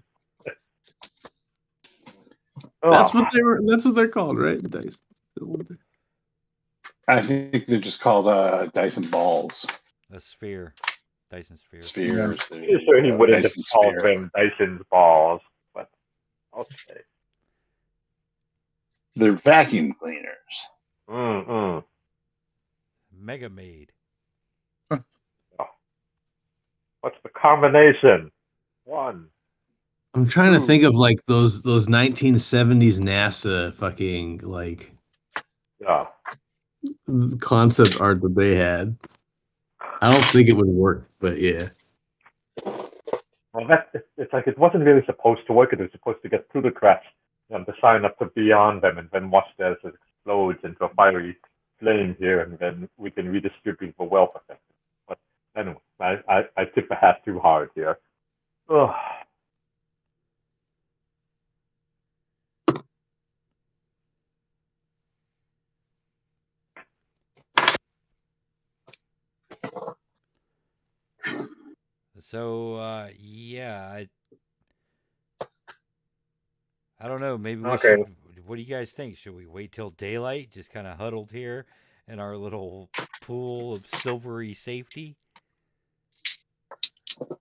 that's what they're called, right? Dyson cylinder. I think they're just called Dyson balls. A sphere. Dyson sphere. Spheres. I'm sure he wouldn't have called them Dyson's balls, but okay. They're vacuum cleaners. Mm-mm. Mega Maid. What's the combination? One. I'm trying to think of like those 1970s NASA fucking like concept art that they had. I don't think it would work, but yeah. Well, it's like it wasn't really supposed to work. It was supposed to get through the cracks and to sign up to beyond them, and then watch as it explodes into a fiery flame here, and then we can redistribute the wealth effect. But anyway, I tip the hat too hard here. Ugh. So, yeah, I don't know. Maybe we Okay. should. What do you guys think? Should we wait till daylight, just kind of huddled here in our little pool of silvery safety?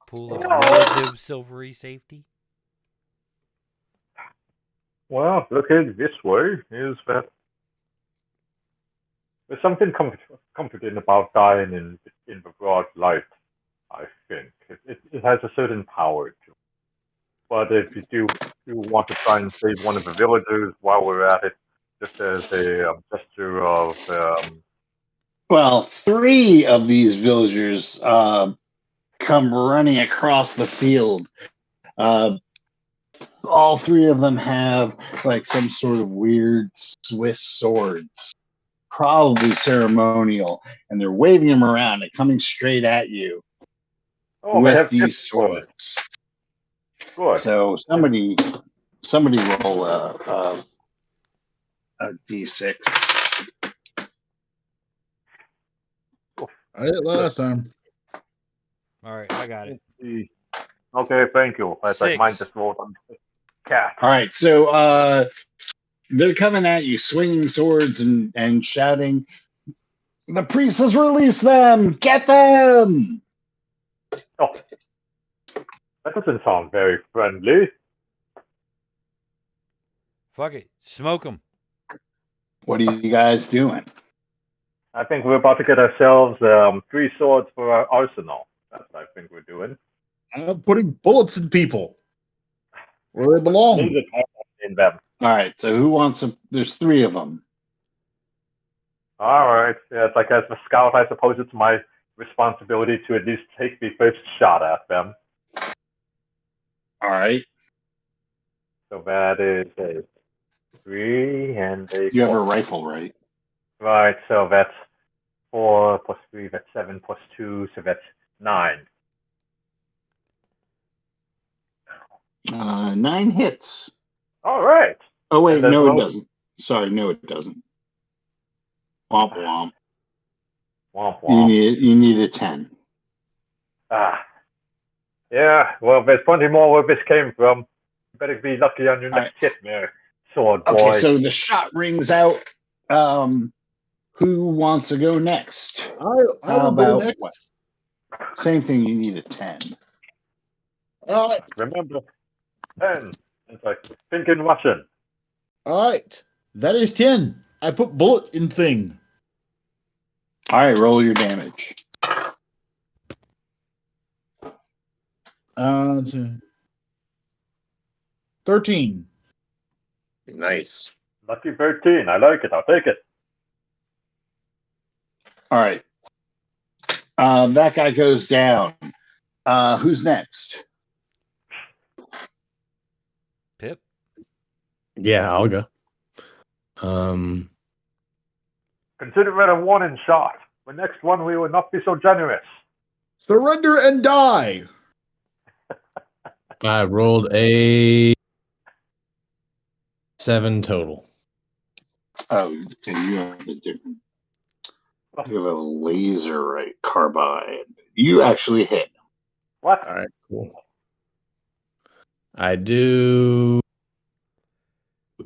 Pool of relative silvery safety? Well, look at it this way: is that there's something comforting about dying in the broad light. I think it has a certain power to it. But if you do want to try and save one of the villagers while we're at it, just as a gesture of... Well, 3 of these villagers come running across the field. All three of them have like some sort of weird Swiss swords, probably ceremonial, and they're waving them around and coming straight at you with these swords. Good. So somebody roll a d6. I did last time. All right, I got it. Okay, thank you. I think mine 6. just rolled on the cat. All right, so they're coming at you, swinging swords and shouting, "The priest has released them! Get them!" Oh, that doesn't sound very friendly. Fuck it. Smoke them. What are you guys doing? I think we're about to get ourselves 3 swords for our arsenal. That's what I think we're doing. I'm putting bullets in people where they belong. In them. All right, so who wants them? There's 3 of them. All right. Yeah, it's like as the scout, I suppose it's my responsibility to at least take the first shot at them. All right. So that is a 3 and a You have 4. a rifle, right? Right, so that's 4 plus 3, that's 7 plus 2, so that's 9. 9 hits. All right. Oh, wait, And no, then- it doesn't. Sorry, no, it doesn't. Womp womp. Womp womp. You need a 10. Yeah, well, there's plenty more where this came from. You better be lucky on your next hit there, sword boy. Okay, so the shot rings out. Who wants to go next? I'll go next. What? Same thing, you need a 10. All right. Remember, 10. It's like thinking Russian. All right. That is 10. I put bullet in thing. All right, roll your damage. 13. Nice. Lucky 13. I like it. I'll take it. All right. That guy goes down. Who's next? Pip. Yeah, I'll go. Consider it a warning shot. The next one, we will not be so generous. Surrender and die. I rolled a 7 total. Oh, and you have a different. You have a laser right carbine. You actually hit. What? All right, cool. I do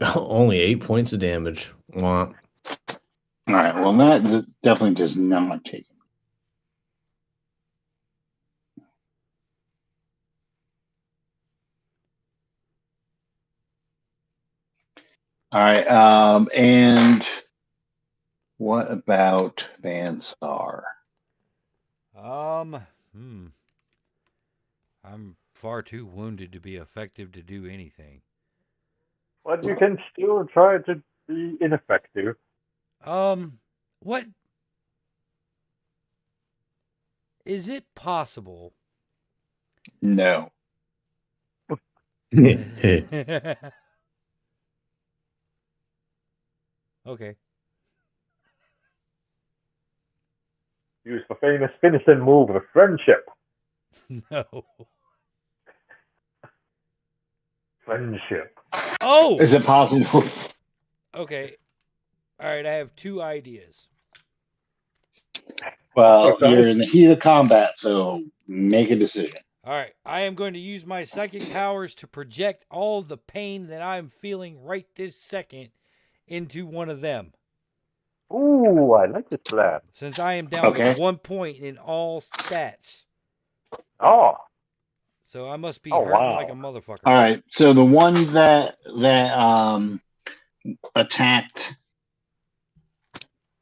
only 8 points of damage. Womp. All right. Well, that definitely does not take it. All right. And what about Vansar? I'm far too wounded to be effective to do anything. But you can still try to be ineffective. What is it possible? No. Okay. Use the famous finishing move of friendship. No. Friendship. Oh! Is it possible? Okay. All right, I have 2 ideas. Well, Okay. you're in the heat of combat, so make a decision. All right, I am going to use my psychic powers to project all the pain that I'm feeling right this second into one of them. Ooh, I like this plan. Since I am down to 1 point in all stats. Oh. So I must be Oh, hurting wow. like a motherfucker. All right. So the one that attacked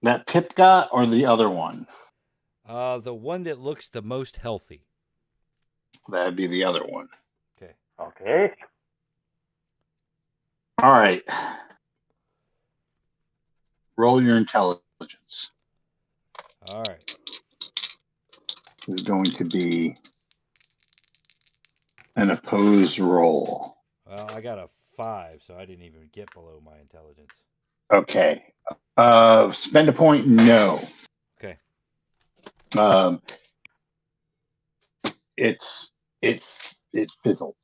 that Pip got, or the other one? The one that looks the most healthy. That'd be the other one. Okay. Okay. All right. Roll your intelligence. All right. Is going to be an opposed roll. Well, I got a 5, so I didn't even get below my intelligence. Okay. Spend a point? No. Okay. It fizzles.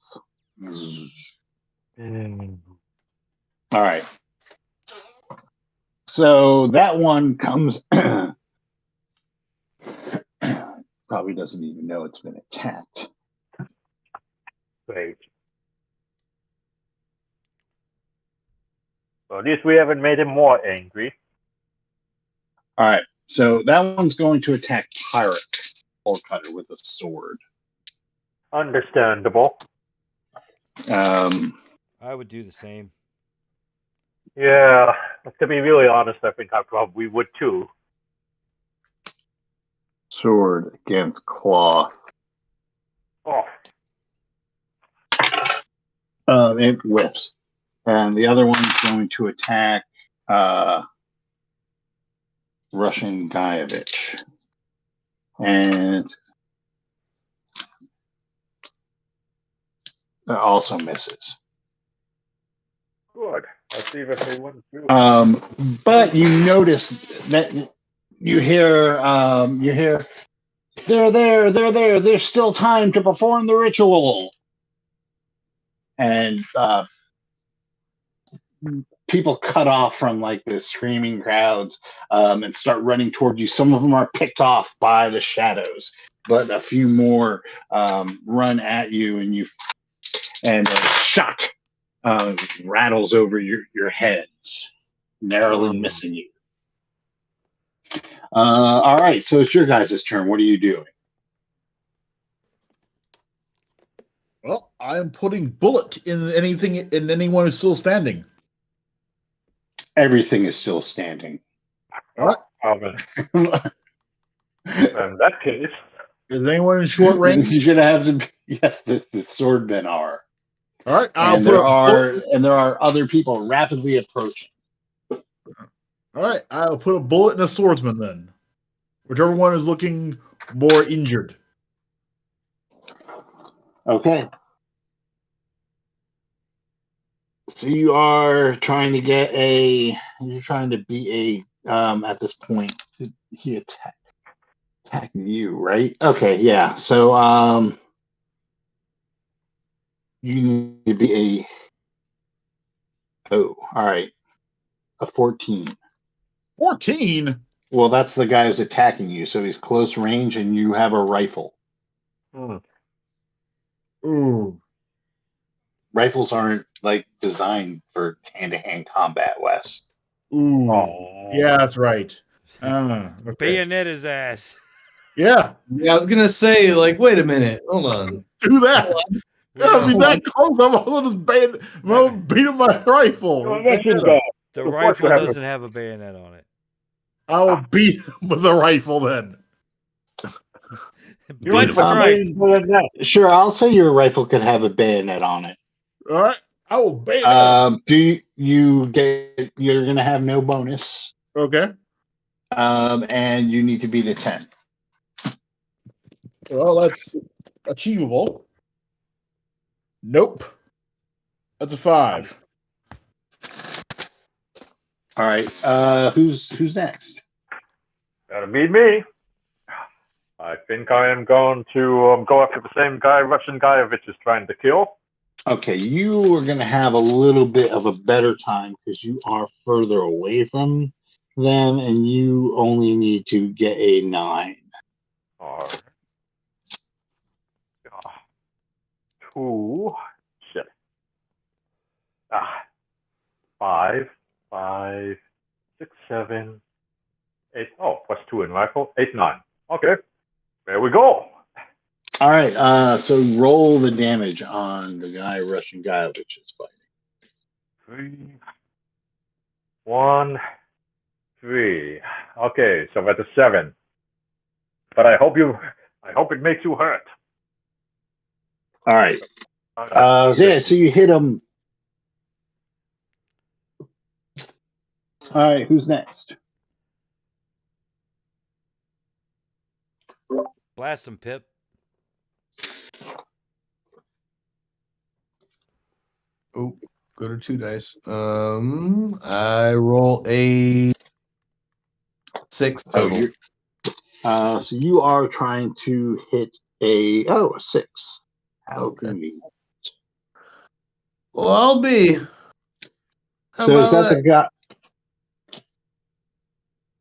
All right. So that one comes. Probably doesn't even know it's been attacked. Great. So at least we haven't made him more angry. All right. So that one's going to attack Tyrek or Cutter with a sword. Understandable. I would do the same. Yeah, to be really honest, I think I probably would too. Sword against cloth. Oh, It whiffs. And the other one's going to attack Russian Guyevich. And that also misses. good. Let's see if they wouldn't do. But you notice that you hear they're there, there's still time to perform the ritual. And people cut off from like the screaming crowds and start running toward you. Some of them are picked off by the shadows, but a few more run at you, and a shot rattles over your heads, narrowly missing you. All right, so it's your guys' turn. What are you doing? Well, I'm putting bullet in anyone who's still standing. Everything is still standing. All right. In that case, Is anyone in short range? You're gonna have to. Yes, the swordmen are. All right. And there are other people rapidly approaching. All right. I'll put a bullet in a swordsman then. Whichever one is looking more injured. Okay. So you are trying to be at this point. He attacked you, right? Okay, yeah. So you need to be all right. A 14. 14? Well, that's the guy who's attacking you, so he's close range and you have a rifle. Ooh. Rifles aren't like designed for hand-to-hand combat, Wes. Ooh. Oh. Yeah, that's right. Okay. Bayonet his ass. Yeah. Yeah, I was gonna say, like, wait a minute, hold on. Do that. Yeah, if he's Well, that close, I'm just beat him my rifle. the rifle doesn't have a bayonet on it. I'll beat him with a rifle then. Big strike. Sure, I'll say your rifle could have a bayonet on it. All right. I will bayonet. You're gonna have no bonus. Okay. And you need to beat a 10. Well, that's achievable. Nope. That's a 5. All right. Who's next? Gotta be me. I think I am going to go after the same guy Russian Guyevich is trying to kill. Okay, you are going to have a little bit of a better time because you are further away from them, and you only need to get a 9. All right. 2. Shit. 5, 6, 7, 8. Oh, plus 2 in rifle. 8, 9. Okay. There we go. All right. So roll the damage on the guy Russian Guyevich is fighting. 3, 1, 3. Okay, so that's a 7. But I hope it makes you hurt. All right. So you hit him. All right. Who's next? Blast him, Pip. Oh, go to 2 dice. I roll a 6 total. So you are trying to hit a 6. How Okay. convenient. Well, I'll be. How So is about that the guy?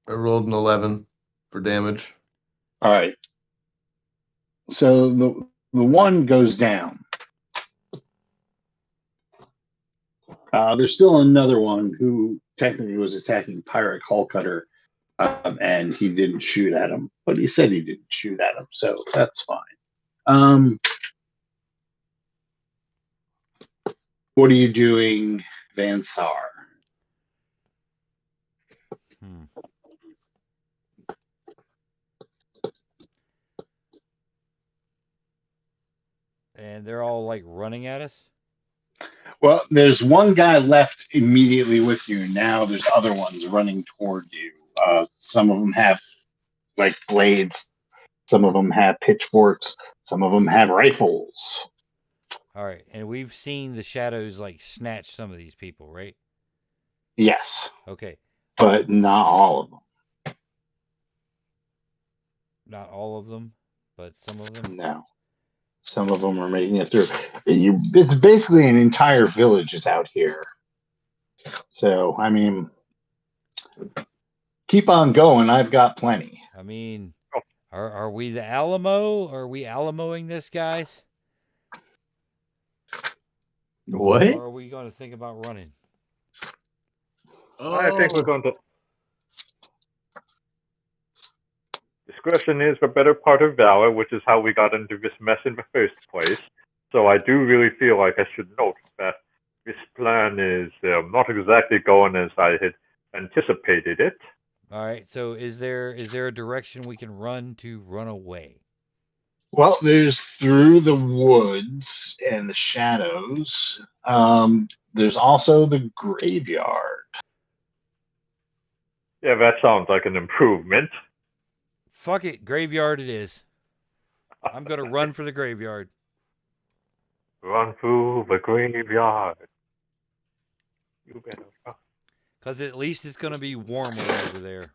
I rolled an 11 for damage. All right. So the one goes down. There's still another one who technically was attacking Pirate Hull Cutter, and he didn't shoot at him, but he said he didn't shoot at him, so that's fine. What are you doing, Van Sar? And they're all like running at us? Well, there's one guy left immediately with you. Now there's other ones running toward you. Some of them have like blades. Some of them have pitchforks. Some of them have rifles. All right. And we've seen the shadows like snatch some of these people, right? Yes. Okay. But not all of them. Not all of them, but some of them? No. Some of them are making it through. It's basically an entire village is out here. So, I mean, keep on going. I've got plenty. I mean, are we the Alamo? Are we Alamoing this, guys? What? Or are we going to think about running? I think we're going to. Discretion is the better part of valor, which is how we got into this mess in the first place. So I do really feel like I should note that this plan is not exactly going as I had anticipated it. All right. So is there a direction we can run to run away? Well, there's through the woods and the shadows. There's also the graveyard. Yeah, that sounds like an improvement. Fuck it. Graveyard it is. I'm going to run for the graveyard. Run through the graveyard. You better run. Because at least it's going to be warmer over there.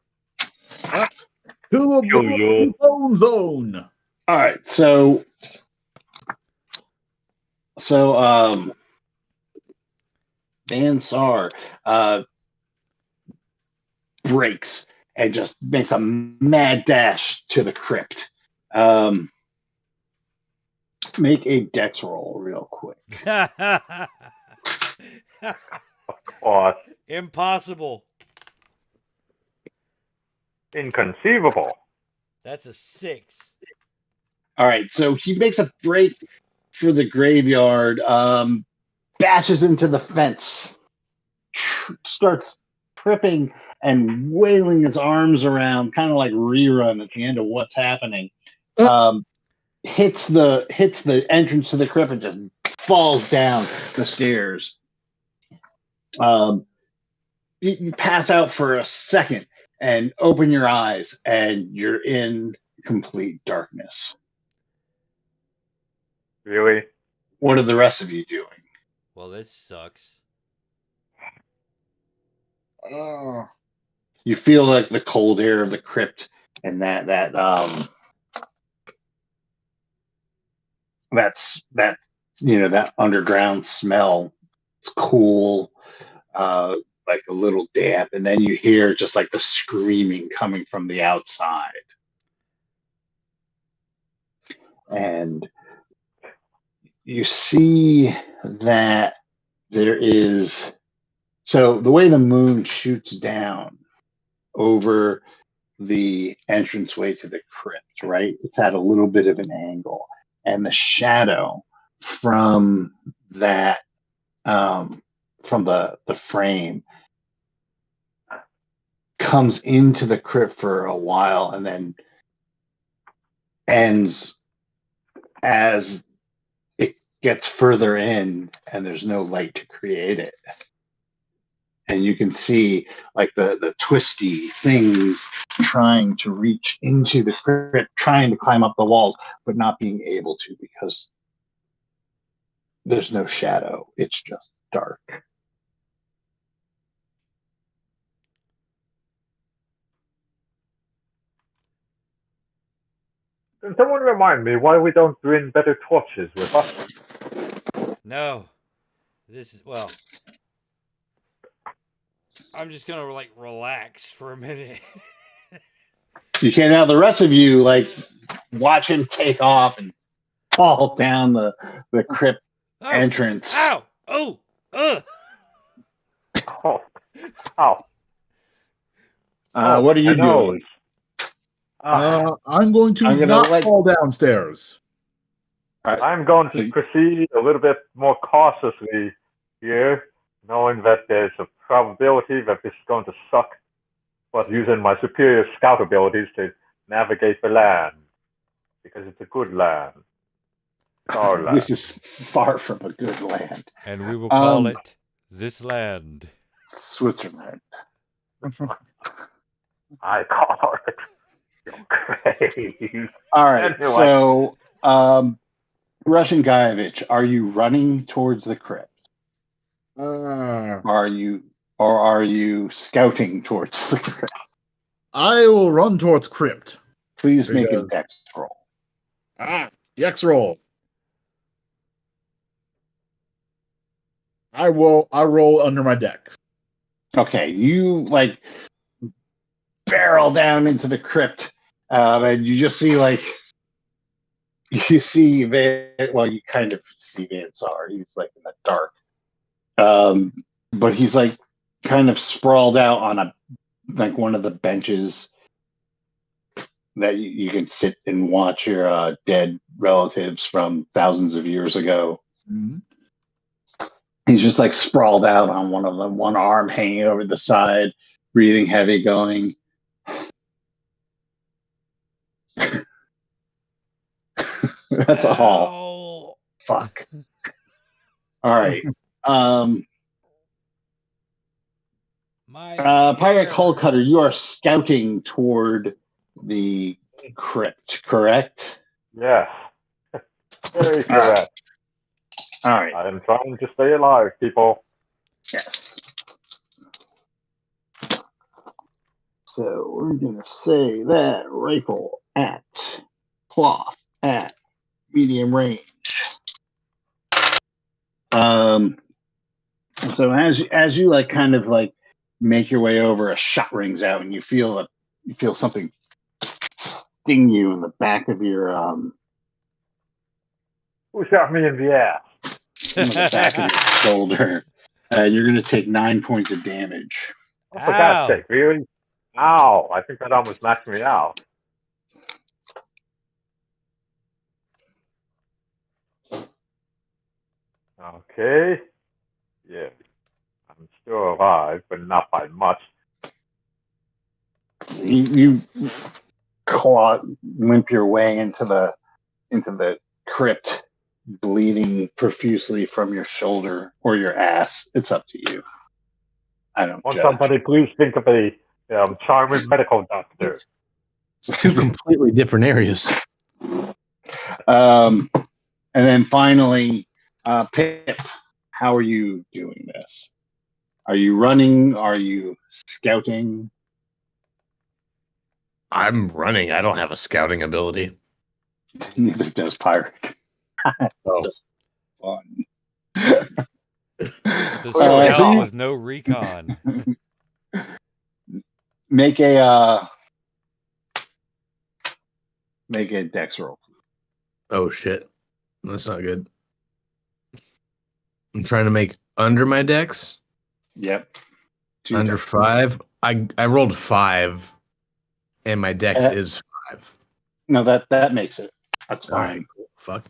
To a bone zone. All right, so Bansar breaks and just makes a mad dash to the crypt. Make a dex roll real quick. Of course. Impossible. Inconceivable. That's a 6. All right, so he makes a break for the graveyard, bashes into the fence, starts tripping and wailing his arms around, kind of like Rerun at the end of What's Happening. Hits the entrance to the crypt and just falls down the stairs. You pass out for a second and open your eyes, and you're in complete darkness. Really? What are the rest of you doing? Well, this sucks. You feel like the cold air of the crypt and that underground smell. It's cool, like a little damp, and then you hear just like the screaming coming from the outside. And you see that there is, so the way the moon shoots down over the entranceway to the crypt, right? It's at a little bit of an angle, and the shadow from that, from the frame, comes into the crypt for a while and then ends as it gets further in, and there's no light to create it. And you can see like the twisty things trying to reach into the crypt, trying to climb up the walls, but not being able to because there's no shadow. It's just dark. Can someone remind me why we don't bring better torches with us? No. This is, well, I'm just going to, like, relax for a minute. You can't have the rest of you, like, watch him take off and fall down the crypt entrance. Ow! Oh! Ugh! Oh. Oh. What are you doing? I'm going to not fall downstairs. I'm going to proceed a little bit more cautiously here, knowing that there's a probability that this is going to suck, but using my superior scout abilities to navigate the land, because it's a good land. It's our land. This is far from a good land. And we will call it this land. Switzerland. I call it. Great. All right, Anyway. so Russian Guyevich, are you running towards the crypt? Are you scouting towards the crypt? I will run towards crypt. Please make a dex roll. Dex roll. I roll under my dex. Okay, you like barrel down into the crypt, and you just see you kind of see Van Sar. He's like in the dark, but he's like kind of sprawled out on one of the benches that you can sit and watch your dead relatives from thousands of years ago. Mm-hmm. He's just like sprawled out on one of them, one arm hanging over the side, breathing heavy, going. That's a haul. Fuck. All right. Pirate Cullcutter, you are scouting toward the crypt, correct? Yes. Very correct. All right. I am trying to stay alive, people. Yes. So we're going to say that rifle at cloth at medium range. So as you like kind of like make your way over, a shot rings out and you feel something sting you in the back of your Who shot me in the ass? in the back of your shoulder. You're going to take 9 points of damage. Oh, for God's sake, really? Ow! I think that almost knocked me out. Okay. Yeah. I'm still alive, but not by much. You limp your way into the crypt, bleeding profusely from your shoulder or your ass. It's up to you. I don't judge. Somebody please think of a charming medical doctor. It's two completely different areas. And then finally, Pip, how are you doing this? Are you running? Are you scouting? I'm running. I don't have a scouting ability. Neither does Pirate. Oh. Just fun. So with no recon. Make a dex roll. Oh shit. That's not good. I'm trying to make under my dex. Yep. Under 5. I rolled 5 and my dex is 5. No, that makes it. That's fine. Right, cool. Fuck.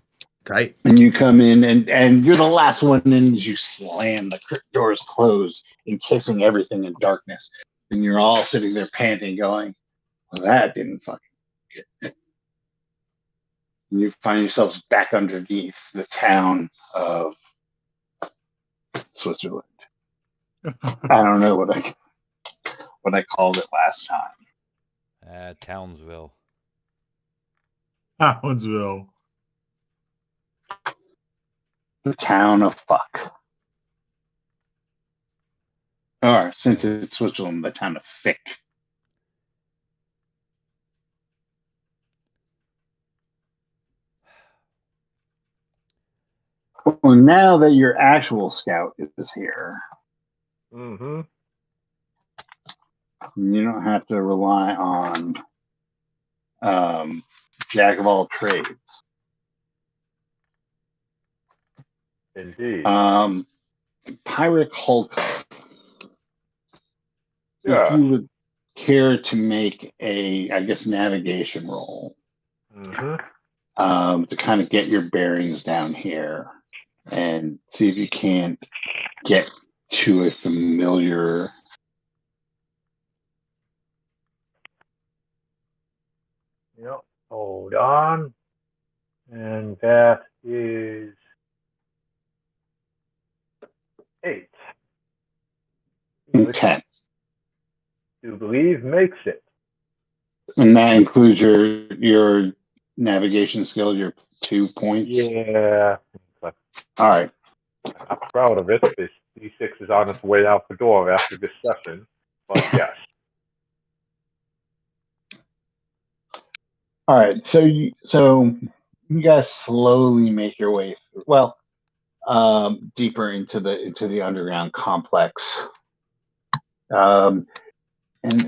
Tight. And you come in and you're the last one in as you slam the crypt doors closed, encasing everything in darkness. And you're all sitting there panting, going, well, that didn't fucking get. And you find yourselves back underneath the town of Switzerland. I don't know what I called it last time. Townsville. The town of fuck. since it's Switzerland, the town of Fick. Well, now that your actual scout is here, Mm-hmm. you don't have to rely on jack of all trades. Indeed. Pirate Hulk, Yeah. if you would care to make a, I guess, navigation roll Mm-hmm. to kind of get your bearings down here and see if you can't get to a familiar. Yep. Hold on. And that is 8. Which Okay. you believe makes it. And that includes your navigation skill, your 2 points. Yeah. But All right. I'm proud of it. This D6 is on its way out the door after this session. But yes. All right. So you guys slowly make your way through, well, deeper into the underground complex. And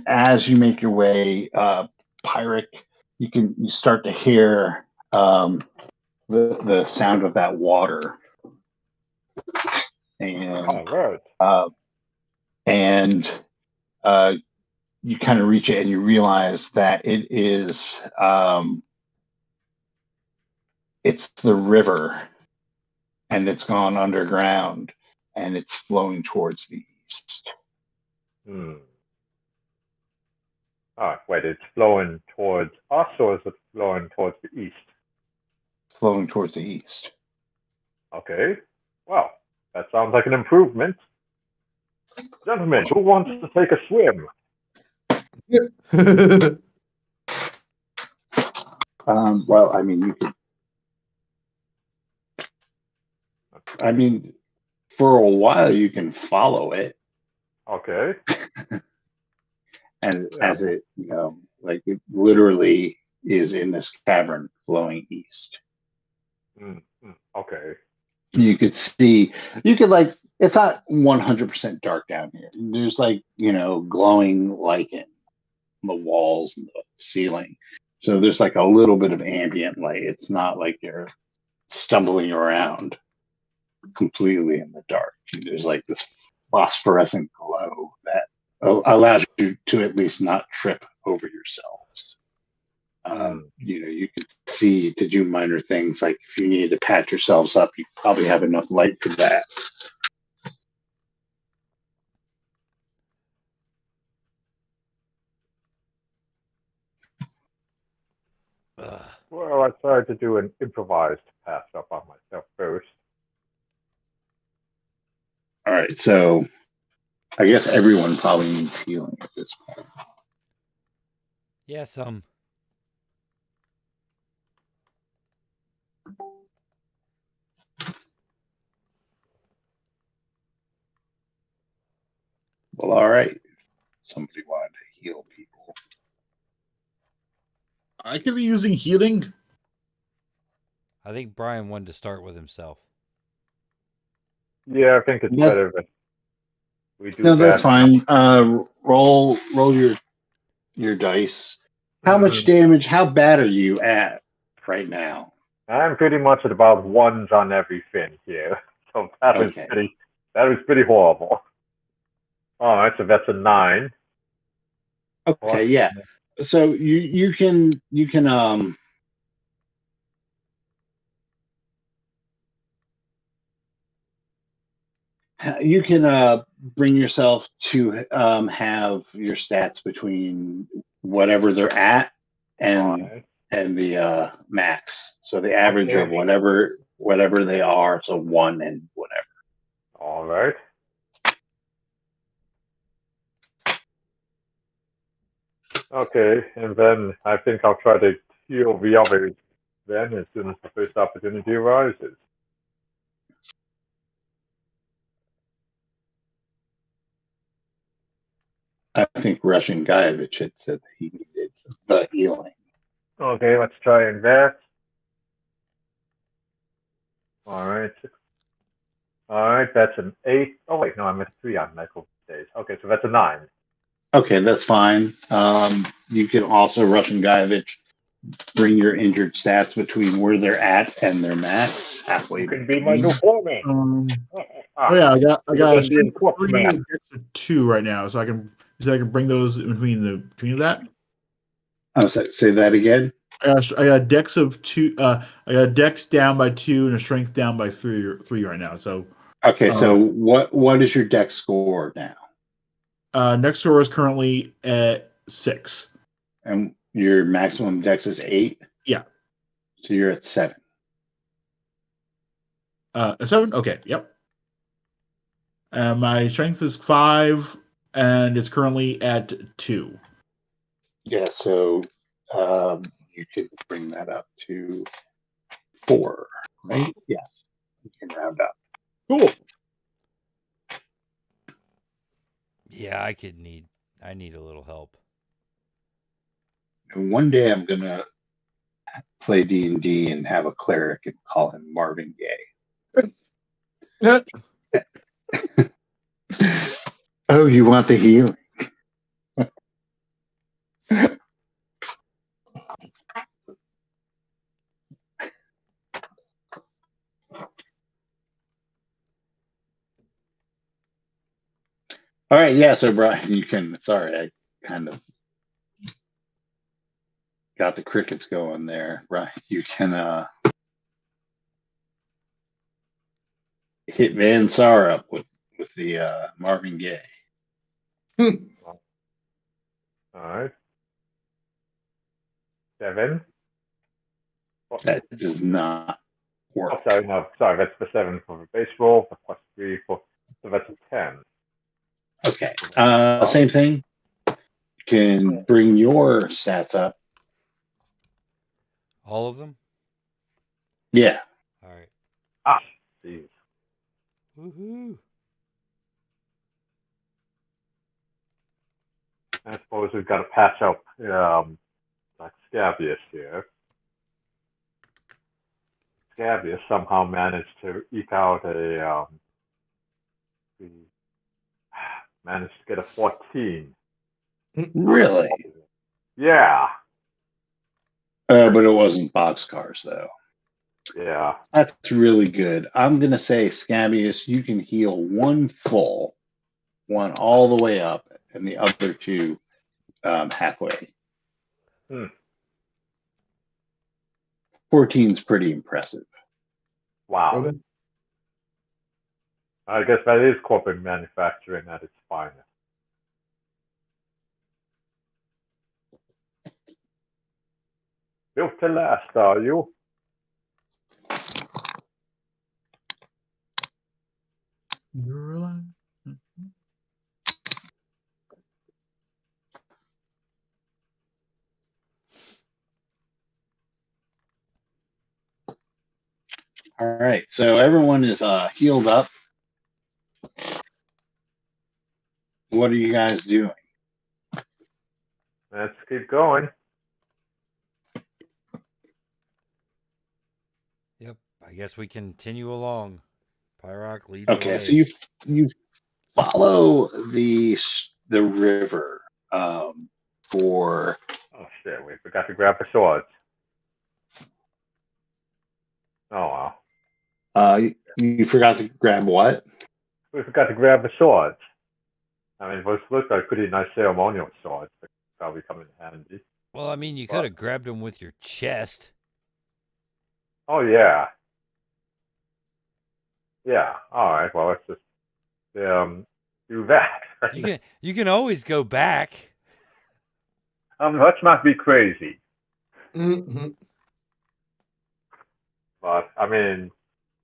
as you make your way, Pyric, you start to hear the sound of that water, and All right. and you kind of reach it, and you realize that it is it's the river, and it's gone underground, and it's flowing towards the east. Hmm. Wait, it's flowing towards us, or is it flowing towards the east? Flowing towards the east. Okay. Well, that sounds like an improvement. Gentlemen, who wants to take a swim? Well, I mean, you could. I mean, for a while you can follow it Okay. as it, like it literally is in this cavern flowing east. Okay. You could see, like, it's not 100% dark down here. There's like, glowing light in the walls and the ceiling. So there's like a little bit of ambient light. It's not like you're stumbling around completely in the dark. There's like this phosphorescent glow that allows you to at least not trip over yourselves. You could see to do minor things, like if you needed to patch yourselves up, you probably have enough light for that. Well, I tried to do an improvised patch up on myself first. All right, so I guess everyone probably needs healing at this point. Yeah, some. Well, all right. Somebody wanted to heal people. I could be using healing. I think Brian wanted to start with himself. Yeah, I think it's better that we do that. No, that's fine. Roll your dice. How much damage? How bad are you at right now? I'm pretty much at about 1s on everything here, so that was pretty horrible. All right, so that's a 9. Okay, yeah. So you can bring yourself to have your stats between whatever they're at and the max. So the average of whatever they are, so 1 and whatever. All right. Okay, and then I think I'll try to heal the others then as soon as the first opportunity arises. I think Russian Guyevich had said that he needed the healing. Okay, let's try and that. All right. All right, that's an 8. Oh, wait, no, I'm at 3 on medical days. Okay, so that's a 9. Okay, that's fine. You can also, Russian Guyevich, bring your injured stats between where they're at and their max halfway. You can be my new foreman. Oh yeah, I got a Indian corpse 3 man. and Dex 2 right now, so I can bring those in between that. Oh, say that again. I got Dex of 2. I got Dex down by 2 and a Strength down by 3 right now. So okay, so what is your dex score now? Next score is currently at 6, and your maximum dex is 8. Yeah, so you're at 7. 7. Okay, yep. My Strength is 5, and it's currently at 2. Yeah, so you could bring that up to 4, right? Yeah, you can round up. Cool. Yeah, I need a little help. And one day I'm gonna play D&D and have a cleric and call him Marvin Gaye. Oh, you want the healing? All right, yeah. So Brian, you can. Sorry, I kind of got the crickets going there. Brian, you can hit Van Sar up with the Marvin Gaye. All right. 7. That does not work. Oh, sorry, no, sorry, that's the 7 for the base roll, the +3 for, so that's a 10. Okay. Same thing. You can bring your stats up. All of them? Yeah. All right. Ah, jeez. Woohoo. I suppose we've got to patch up like Scabius here. Scabius somehow managed to eke out managed to get a 14. Really? Yeah. But it wasn't boxcars though. Yeah. That's really good. I'm gonna say, Scabius, you can heal 1 full, 1 all the way up, and the other 2 halfway. 14's pretty impressive. Wow. Okay. I guess that is corporate manufacturing at its finest. Built to last, are you? You're alive. All right, so everyone is healed up. What are you guys doing? Let's keep going. Yep. I guess we continue along. Pyrock, lead the way. Okay, so you follow the river for. Oh shit, we forgot to grab the swords. Oh wow. You forgot to grab what? We forgot to grab the swords. I mean, those look like pretty nice ceremonial swords, but probably come in handy. Well, I mean, you could have grabbed them with your chest. Oh yeah. Yeah. All right. Well, let's just do that. You can always go back. Let's not be crazy. Mm-hmm. But I mean,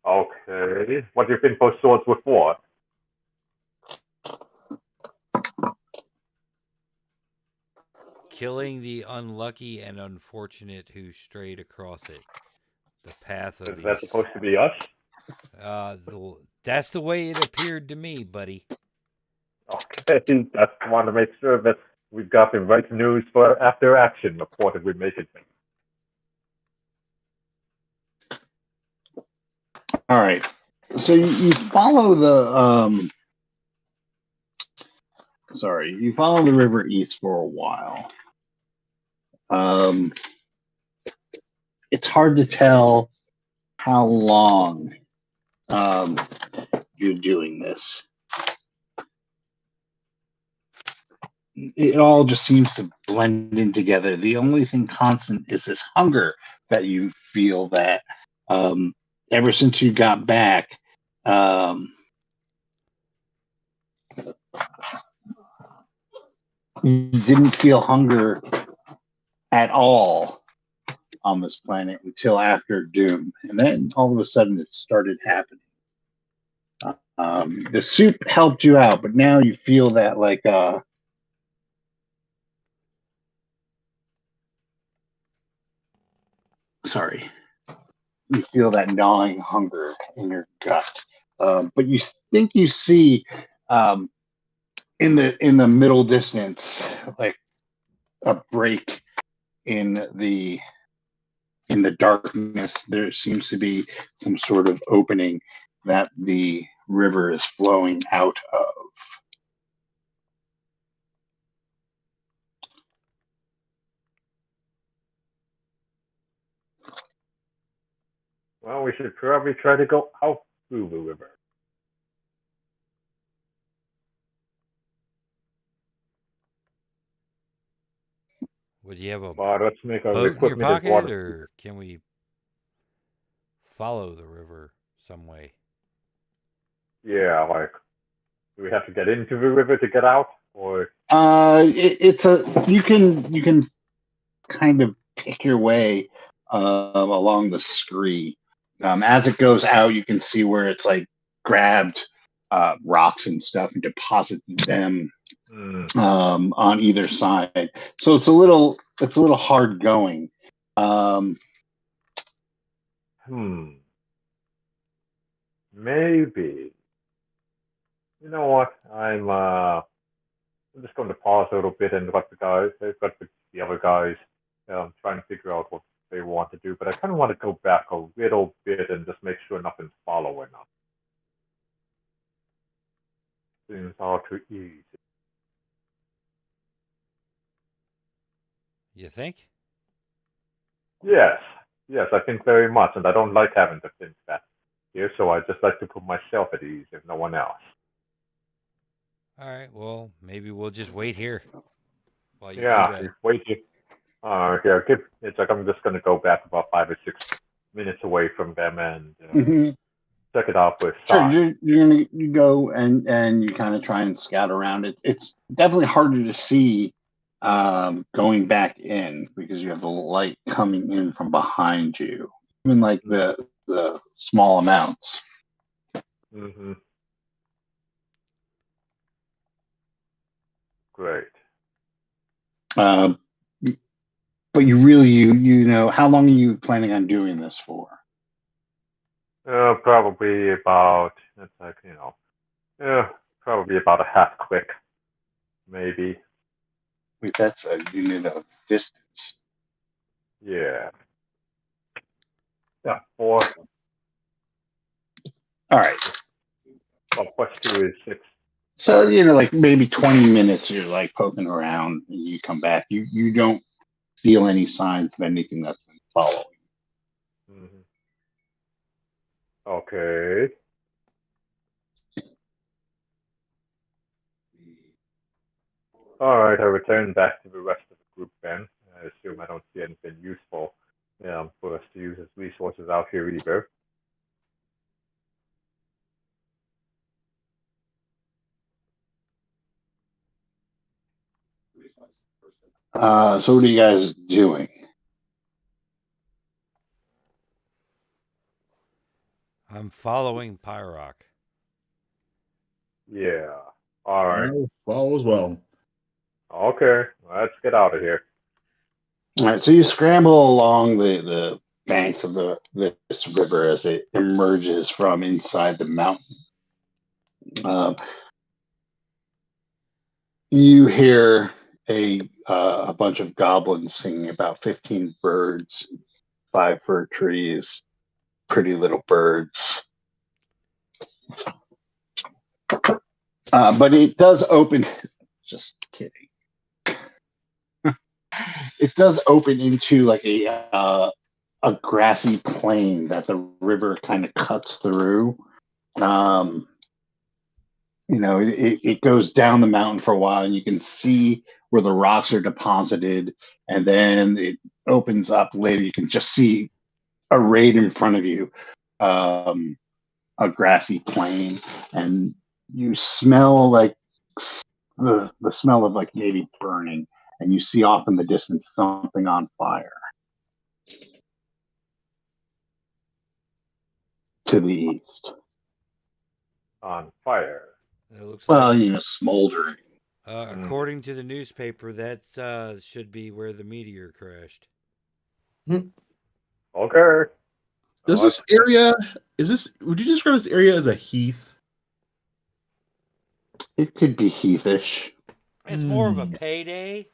okay. What do you think those swords were for? Killing the unlucky and unfortunate who strayed across it. The path of Is that supposed to be us? That's the way it appeared to me, buddy. Okay. Just want to make sure that we've got the right news for after action report if we make it. All right. So you follow the you follow the river east for a while. It's hard to tell how long you're doing this. It all just seems to blend in together. The only thing constant is this hunger that you feel that ever since you got back, you didn't feel hunger at all on this planet until after Doom. And then all of a sudden it started happening. The soup helped you out, but now you feel that like you feel that gnawing hunger in your gut. But you think you see in the middle distance like a break in the darkness. There seems to be some sort of opening that the river is flowing out of. Well, we should probably try to go out through the river. Would you have a But let's make our boat in your equipment as pocket, waterproof. or can we follow the river some way? Yeah, like, do we have to get into the river to get out, or? You can kind of pick your way along the scree. As it goes out, you can see where it's like grabbed rocks and stuff and deposited them on either side. So it's a little hard going. Maybe. You know what? I'm just going to pause a little bit and let the other guys trying to figure out what they want to do. But I kind of want to go back a little bit and just make sure nothing's following us. Seems all too easy. You think? Yes, I think very much, and I don't like having to think that here, so I just like to put myself at ease, if no one else. All right. Well, maybe we'll just wait here while you do Yeah, that. wait. It's like I'm just going to go back about 5 or 6 minutes away from them and check it out with Sure, you go and you kind of try and scout around it. It's definitely harder to see going back in because you have the light coming in from behind you, even like the small amounts. Great. But you really you know, how long are you planning on doing this for? Probably about probably about a half click, maybe. Wait, that's a unit of distance. Yeah. Yeah, 4. All right. Well, +2 is 6. So, like maybe 20 minutes you're like poking around and you come back. You don't feel any signs of anything that's been following. Okay. All right, I return back to the rest of the group then. I assume I don't see anything useful for us to use as resources out here either. So what are you guys doing? I'm following Pyrock. Yeah. All right. I'll follow as well. Okay, let's get out of here. All right, so you scramble along the banks of this river as it emerges from inside the mountain. You hear a bunch of goblins singing about 15 birds, 5 fir trees, pretty little birds. But it does open. Just kidding. It does open into like a grassy plain that the river kind of cuts through. It goes down the mountain for a while, and you can see where the rocks are deposited, and then it opens up later. You can just see arrayed in front of you a grassy plain, and you smell like the smell of like maybe burning, and you see off in the distance something on fire to the east. On fire. It looks Well, like, smoldering. according to the newspaper, that should be where the meteor crashed. Okay. Does this area would you describe this area as a heath? It could be heathish. It's more of a payday.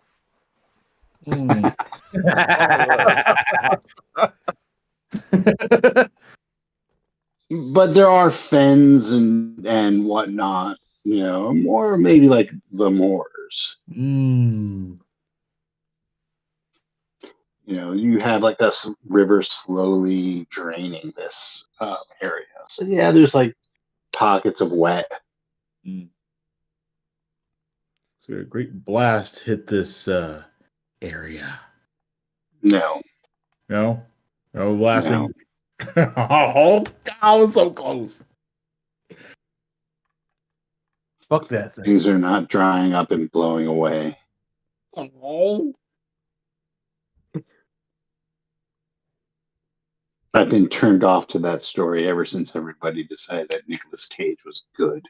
But there are fens and whatnot, more maybe like the moors. You have like a river slowly draining this area. So yeah, there's like pockets of wet. So a great blast hit this area. No blasting. No. Oh, I was so close. Fuck that thing. Things are not drying up and blowing away. Oh. I've been turned off to that story ever since everybody decided that Nicolas Cage was good.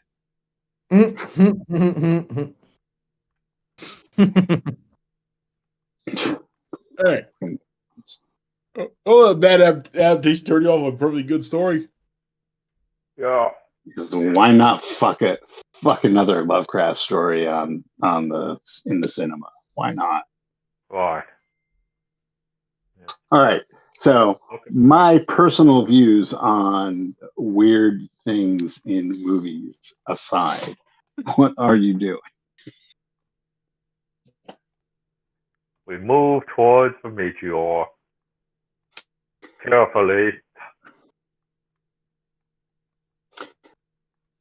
All right. Oh, that adaptation turned you off a perfectly good story. Yeah. Because why not fuck another Lovecraft story in the cinema? Why not? Why? Yeah. All right. So my personal views on weird things in movies aside, what are you doing? We move towards the meteor. Carefully.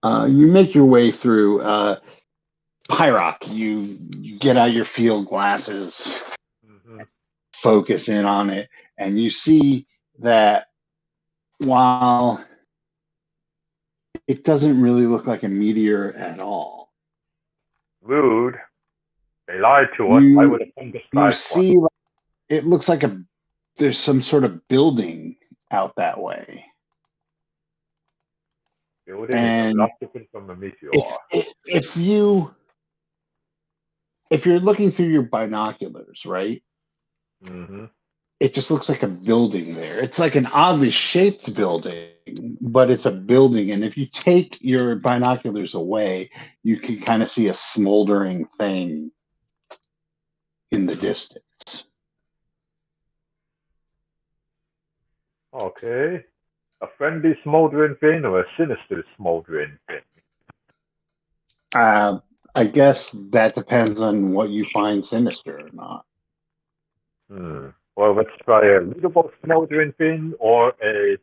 You make your way through Pyrock. You get out your field glasses, focus in on it, and you see that while it doesn't really look like a meteor at all. Rude. They lied to us. I would have been You see, it looks like there's some sort of building out that way. Building and is not different from a meteor. If you're looking through your binoculars, right? Mm-hmm. It just looks like a building there. It's like an oddly shaped building, but it's a building. And if you take your binoculars away, you can kind of see a smoldering thing in the distance. Okay. A friendly smoldering thing or a sinister smoldering thing? I guess that depends on what you find sinister or not. Well, let's try a readable smoldering thing or a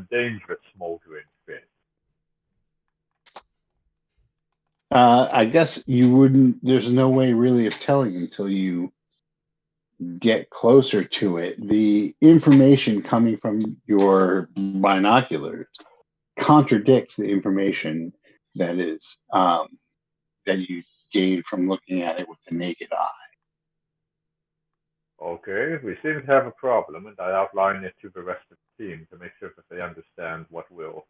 dangerous smoldering thing. I guess you wouldn't. There's no way really of telling until you get closer to it. The information coming from your binoculars contradicts the information that is that you gain from looking at it with the naked eye. Okay, we seem to have a problem, and I outline it to the rest of the team to make sure that they understand what we'll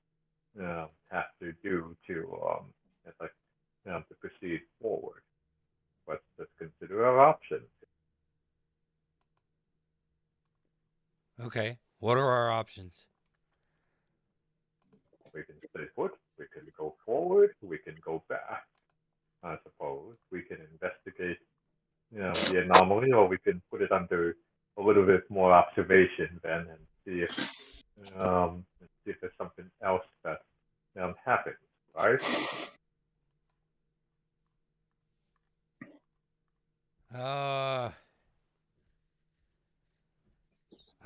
have to do to proceed forward. Let's consider our options. Okay, what are our options? We can stay put, we can go forward, we can go back. I suppose we can the anomaly, or we can put it under a little bit more observation then and see if there's something else that happens, right?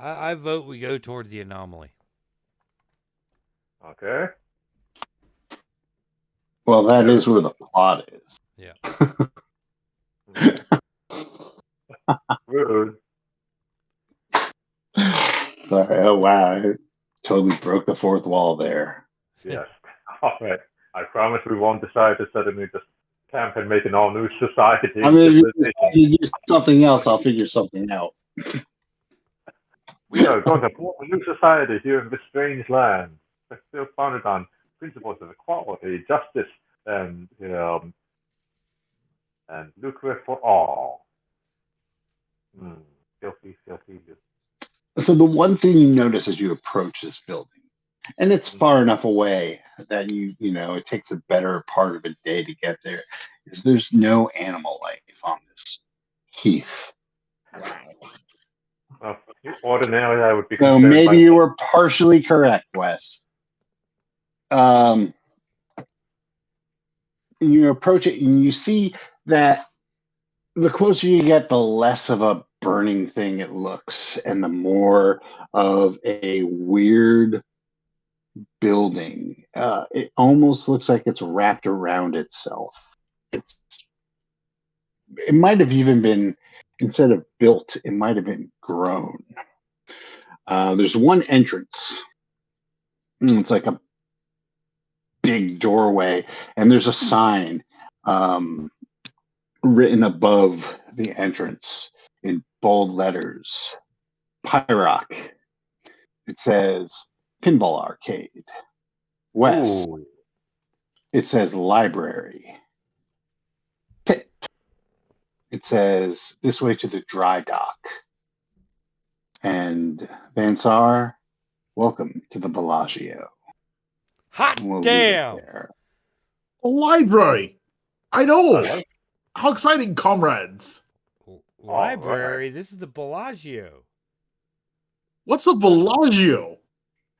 I vote we go toward the anomaly. Okay. Well, that is where the plot is. Yeah. Rude. Sorry. Oh, wow. I totally broke the fourth wall there. Yes. All right. I promise we won't decide to suddenly just camp and make an all-new society. I mean, if you do something else, I'll figure something out. We are going to form a new society here in this strange land. It's still founded on principles of equality, justice, and lucre for all. Filthy. So the one thing you notice as you approach this building, and it's far enough away that it takes a better part of a day to get there, is there's no animal life on this heath. Ordinarily, I would be. So maybe you were partially correct, Wes. You approach it and you see that the closer you get, the less of a burning thing it looks, and the more of a weird building. It almost looks like it's wrapped around itself. It might have even been, instead of built, it might have been grown. There's one entrance. It's like a big doorway, and there's a sign written above the entrance in bold letters. Pyrock. It says Pinball Arcade. West. Ooh. It says Library. Pit. It says This Way to the Dry Dock. And Vansar, welcome to the Bellagio. Hot We'll damn! A library. I know. How exciting, comrades. Library? This is the Bellagio. What's a Bellagio?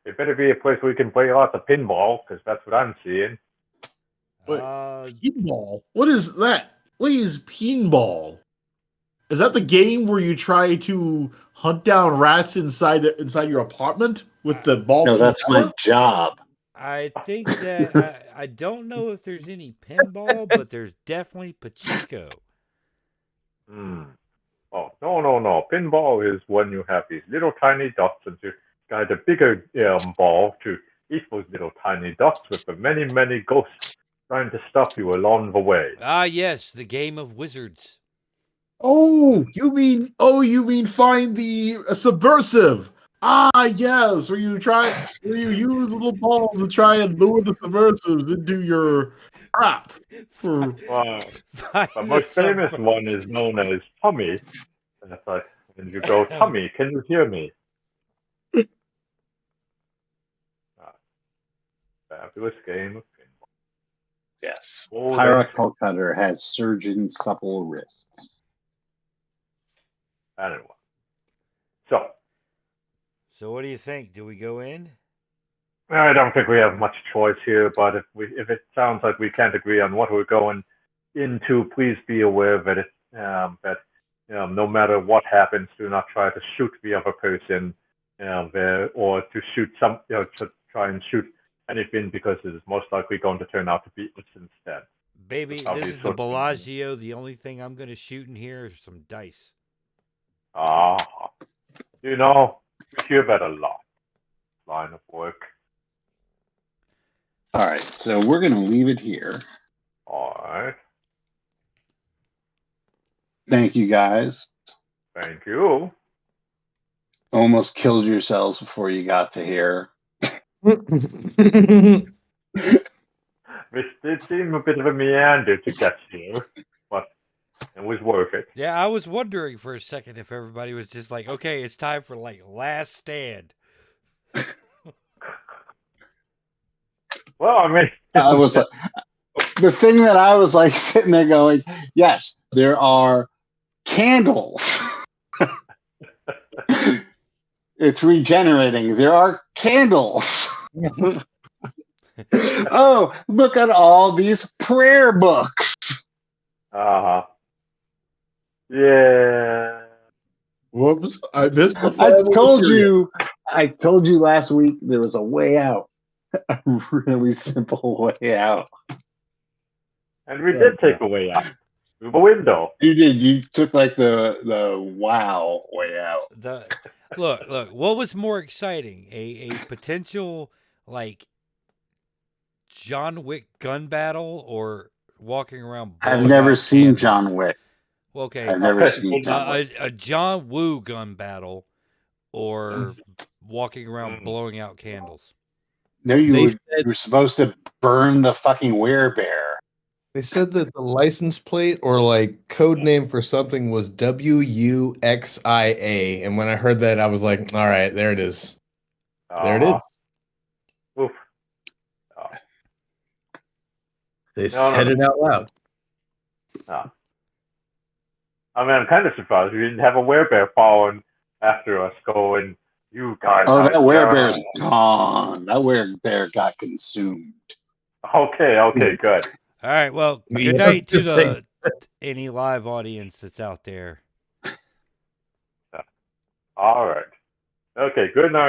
It better be a place where we can play lots of pinball, because that's what I'm seeing. Pinball? What is that? What is pinball? Is that the game where you try to hunt down rats inside your apartment with the ball? No, that's my job. I think that I don't know if there's any pinball, but there's definitely Pachinko. Oh, no. Pinball is when you have these little tiny dots and you got a bigger ball to eat those little tiny dots with the many, many ghosts trying to stop you along the way. Ah, yes, the game of wizards. Oh, you mean find the subversive? Ah, yes, where you use little balls to try and lure the subversives into your trap. The most famous one is known as Tummy. And it's like, and you go, Tummy, can you hear me? Fabulous game of pinball. Yes. Pyrock Cutter has surgeon supple wrists. Anyway. So what do you think? Do we go in? I don't think we have much choice here, but if it sounds like we can't agree on what we're going into, please be aware that no matter what happens, do not try to shoot the other person, or to shoot to try and shoot anything, because it is most likely going to turn out to be us instead. Baby, this is the Bellagio. The only thing I'm going to shoot in here is some dice. You know, we hear that a lot. Line of work. All right, so we're going to leave it here. All right. Thank you, guys. Thank you. Almost killed yourselves before you got to here. This did seem a bit of a meander to get here, but it was worth it. Yeah, I was wondering for a second if everybody was just like, okay, it's time for last stand. Well, I mean, I was the thing that I was sitting there going, yes, there are candles. It's regenerating. There are candles. Oh, look at all these prayer books. Uh-huh. Yeah. Whoops! I missed the I final told material. I told you last week there was a way out. A really simple way out. And we did take a way out through the window. You did. You took like the wow way out. Look. What was more exciting? A potential like John Wick gun battle, or walking around I've blowing never out seen candles? John Wick. Well, okay, I've never seen John Wick. a John Woo gun battle, or walking around blowing out candles. No, you were supposed to burn the fucking werebear. They said that the license plate or like code name for something was WUXIA, and when I heard that, I was like, "All right, there it is. There it is." Oof. They said it out loud. I mean, I'm kind of surprised we didn't have a werebear following after us going, you guys. Oh, that werebear's gone. That werebear got consumed. Okay, good. All right, well, good night to any live audience that's out there. All right. Okay, good night,